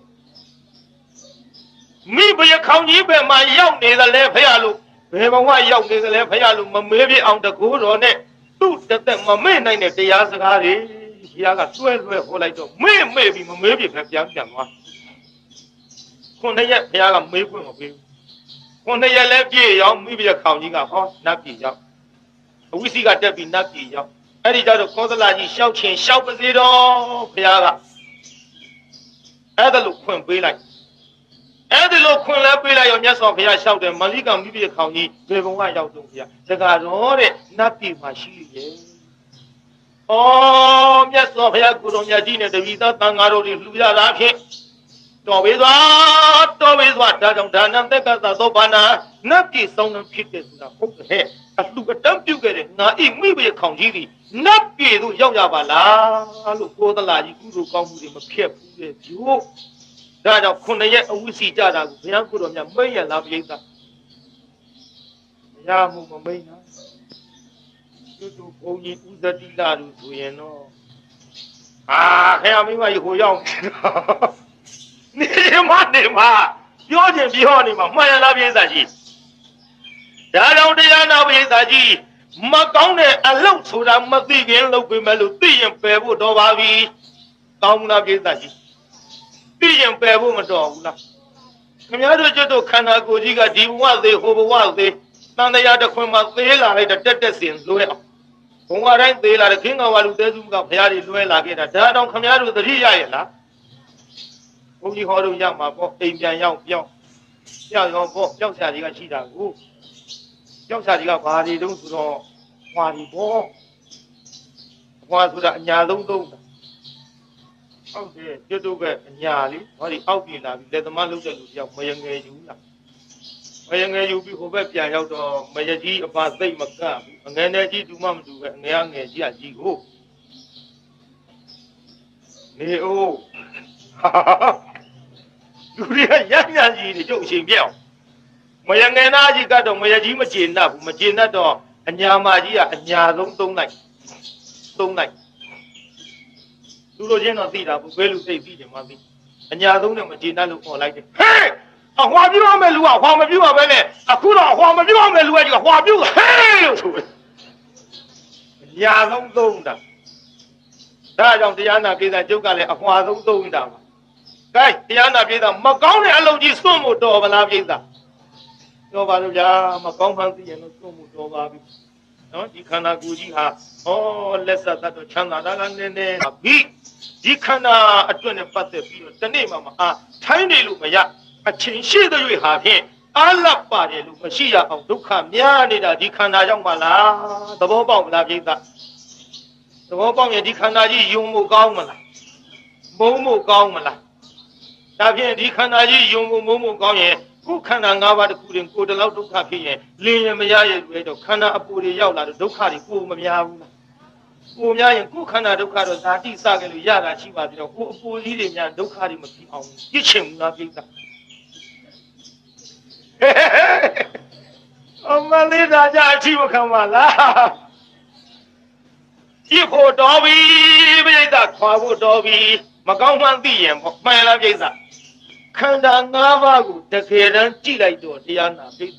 မိဘခေါင်ကြီးပဲမှာရောက်နေသလဲဖះလို့ဘယ်ဘဝရောက်နေသလဲဖះလို့မမေးပြအောင်တကူတော်နဲ့သူ့တက်တက်မမေ့နိုင်တဲ့တရားစကားတွေဘုရားကတွဲဟောလိုက်တော့မေ့ပြီးမမေးပြပဲပြန်သွားခုနှစ်ရက်ဘုရားကမေးခွင့်မပေးဘူးခုနှစ်ရက်လည်းပြည့်ရောက်မိဘခေါင်ကြီးကဟောနတ်ပြည်ရောက်အဝိစီကတက်ပြီးနတ်ပြည်ရောက်အဲ့ဒီကြတော့ကောသလကြီးရှောက်ချင်ရှောက်ပါစေတော့ဘုရားကအဲ့ဒါလို့ခွင့်ပေးလိုက်အဲ့ဒီလိုခွင့်လဲပေးလိုက်ရောမြတ်စွာဘုရားရှောက်တယ်မန္လိကမိဘခေါင်ကြီးဘယ်ဘုံကရောက်တော့ဘုရားတက္ကတော်တဲ့နတ်ပြည်မှာရှိရဲ့မြတ်စွာဘုရားကိုတော်မြတ်ကြီးနဲ့တပည့်သားတန်ဃာတော်တွေလှူရတာဖြင့် တော်ဝေစွာဒါကြောင့်ဒါနံသက်ကသသောဘာနာနတ်ပြည်ဆောင်နှံဖြစ်တဲ့ဆိုတာဟုတ်တယ်အလှအတန်းပြုတ်ခဲ့တဲ့ငါအိမိဘရဲ့ခေါင်ကြီးသည်နတ်ပြည်သို့ရောက်ရပါလားလို့ကိုသလာကြီးကုသိုလ်ကောင်းမှုတွေမဖြတ်ဘူးတဲ့ဗျို့ဒါကြောင့်9ရက်အဝိစီကြတာကိုဘုရားကိုတော်မြတ်မိတ်ရလားပြိဿမရမှုမမိတ်နော်ကျွတ်တို့ဘုန်းကြီးဥဇတိလာလို့ဆိုရင်တော့ခင်ဗျာမိမကြီးဟိုရောက်နေမှာပြောခြင်းပြောနေမှာမှန်ရလားပြိဿကြီးဒါကြောင့်တရားနာပြိဿကြီးမကောင်းတဲ့အလုပ်ဆိုတာမသိခင်လုပ်ပေမဲ့လို့သိရင်ပယ်ဖို့တော်ပါပြီကောင်းလားပြိဿကြီးသိရင်ပယ်ဖို့မတော်ဘူးလားခင်ဗျားတို့ကျွတ်တို့ခန္ဓာကိုယ်ကြီးကဒီဘဝသေးဟိုဘဝသေးတန်တရားတစ်ခွင်မှာသေးလာလိုက်တက်စင်လွဲအောင်ဘုံကတိုင်းသေးလာတဲ့ခင်းကောင်ဝါလူသေးစုကဘုရားတွေလွဲလာခဲ့တာဒါတော့ခင်ဗျားတို့သတိရရဲ့လားဘုန်းကြီးဟောလို့ရမှာပေါ့အိမ်ပြန်ရောက်ပြောင်းရောပေါ့ပြောက်ဆရာကြီးကရှိတာကိုပြောက်ဆရာကြီးကဘာတွေတုံးဆိုတော့ဟွာဒီပေါ့ဟွာဆိုတာအညာသုံးတာဟုတ်တယ်ကျွတ်တို့ကအညာလေးဟောဒီအောက်ပြင်လာပြီးလက်သမားလုပ်တဲ့လူတယောက်မယငယ်ယူလာမယငယ်ယူပြီးဟိုဘက်ပြန်ရောက်တော့မယကြီးအပါသိမ့်မကပ်ဘူးအငယ်နဲ့ကြီးတူမှမတူပဲအငယ်ငယ်ကြီးကကြီးကိုနေအိုးလူတွေကရညံကြီးတွေကျုပ်အချိန်ပြောင်းမယငယ်သားကြီးကတော့မယကြီးမကျေနပ်ဘူးမကျေနပ်တော့အညာမကြီးကအညာဆုံးသုံးလိုက်သူတို့ချင်းတော့သိတာဘူးဘယ်လူသိသိတယ်မသိအညာဆုံးနဲ့မကျေနပ်လို့ခေါ်လိုက်တယ်ဟေးအဟွာပြုတ်မဲ့လူကဟွာမပြုတ်ပါပဲနဲ့အခုတော့ဟွာမပြုတ်မဲ့လူကကြီးကဟွာပြုတ်ဟေးလို့ဆိုတယ်အညာဆုံးသုံးတာဒါကြောင့်တရားနာပြေးတာကျုပ်ကလည်းအဟွာဆုံးသုံးတာပါကဲတရားနာပြေးတာမကောင်းတဲ့အလုပ်ကြီးစွန့်ဖို့တော်ဗလားပြေးတာတော်ပါလို့ဗျာမကောင်းမှန်းသိရင်တော့စွန့်ဖို့တော်ပါပြီနော်ဒီခန္ဓာကိုယ်ကြီးဟာလက်ဆက်သတ်တော့ချမ်းသာတာကနည်းနည်းပြီဒီခန္ဓာအတွင်းနဲ့ပတ်သက်ပြီးတော့တနေ့မှမအားထိုင်းနေလို့မရအချင်းရှိတဲ့၍ဟာဖြင့်အာလပ်ပါတယ်လို့မရှိရအောင်ဒုက္ခများနေတာဒီခန္ဓာကြောင့်ပါလားသဘောပေါက်မလားပြိဿသဘောပေါက်ရင်ဒီခန္ဓာကြီးယုံမှုကောင်းမလားမုန်းမှုကောင်းမလားဒါဖြင့်ဒီခန္ဓာကြီးယုံမှုမုန်းမှုကောင်းရင်ကိုယ်ခန္ဓာ၅ပါးတစ်ခုတင်ကိုယ်တလောက်ဒုက္ခဖြစ်ရင်လင်းရင်မရရဲ့လူတွေတော့ခန္ဓာအပူတွေရောက်လာတော့ဒုက္ခတွေကိုမများဘူးလားကိုများရင်ကိုယ်ခန္ဓာဒုက္ခတော့ဇာတိစခဲ့လို့ရတာရှိပါသေးတော့ကိုယ်အပူကြီးတွေများဒုက္ခတွေမဖြစ်အောင်ပြစ်ချင်ဘူးလားပြိဿအမလေးသာကြအထီးမခံပါလားပြစ်ဖို့တော်ပြီပြိဿခွာဖို့တော်ပြီမကောင်းမှန်းသိရင်ပေါ့မှန်လားပြိဿခန္ဓာ၅ပါးကိုတကယ်တမ်းကြည့်လိုက်တော့တရားနာပြိဿ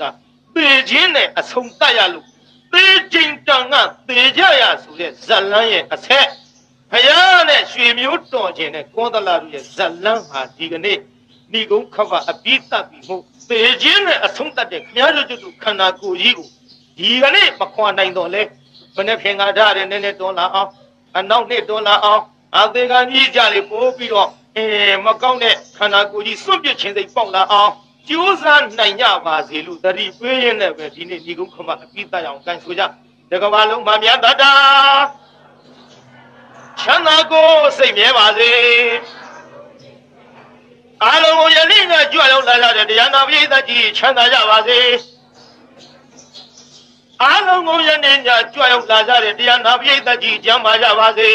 သေခြင်းနဲ့အဆုံးတတ်ရလို့သေခြင်းတန်ကသေကြရဆိုတဲ့ဇလန်းရဲ့အဆက်ဘုရားနဲ့ရွှေမျိုးတော်ခြင်းနဲ့ကောသလတို့ရဲ့ဇလန်းဟာဒီကနေ့ဏိဂုံးခဘအပိတတ်ပြီးမှုသေခြင်းနဲ့အဆုံးတတ်တဲ့ခမားတို့တို့ခန္ဓာကိုယ်ကြီးကိုဒီကနေ့မခွာနိုင်တော့လဲဘယ်နဲ့ခင်္ကာဓာတ်နဲ့နည်းနည်းတွန်းလာအောင်အနောက်နဲ့တွန်းလာအောင်အသေးကကြီးကြလေပို့ပြီးတော့မကောင်းတဲ့ခန္ဓာကိုယ်ကြီးစွန့်ပစ်ခြင်းစိတ်ပေါက်လာအောင်ကြိုးစားနိုင်ကြပါစေလို့သတိပေးရင်းနဲ့ပဲဒီနေ့ဏိဂုံးခမအပိတအောင်ကန်ဆိုကြတကဘာလုံးမမြတ်တတာချမ်းသာကိုစိတ်မြဲပါစေအားလုံးကိုယနေ့ကကြွရောက်လာတဲ့တရားနာပရိသတ်ကြီးချမ်းသာကြပါစေအားလုံးကိုယနေ့ညကြွရောက်လာတဲ့တရားနာပရိသတ်ကြီးကျမ်းမာကြပါစေ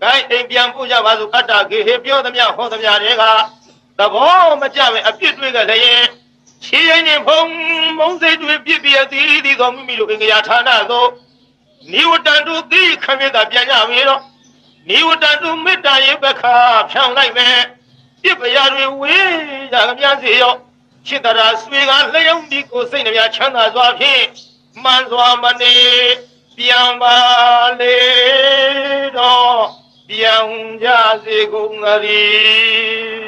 ကိုင်းအိမ်ပြန်ပို့ကြပါစို့အတ္တကေဟေပြောသမျှဟောသမျှတွေကသဘောမကျပဲအပြစ်တွေးကြလည်းခြေရင်နဲ့ဖုံမုံစိတ်တွေပြစ်ပြသည်သောမိမိတို့အင်္ဂယာဌာနသို့နိဝတ္တတုသီခမေတ္တာပြန်ကြပြီတော့နိဝတ္တတုမေတ္တာရေပခါဖြောင်းလိုက်မယ်ပြစ်ပရာတွေဝေးကြကြများစေရောချစ်တရာဆွေကလျောင်းဒီကိုစိတ်နှပြချမ်းသာစွာဖြင့်မှန်စွာမနေပြန်ပါလေတော့ပြန်ကြစေကုန်သတည်း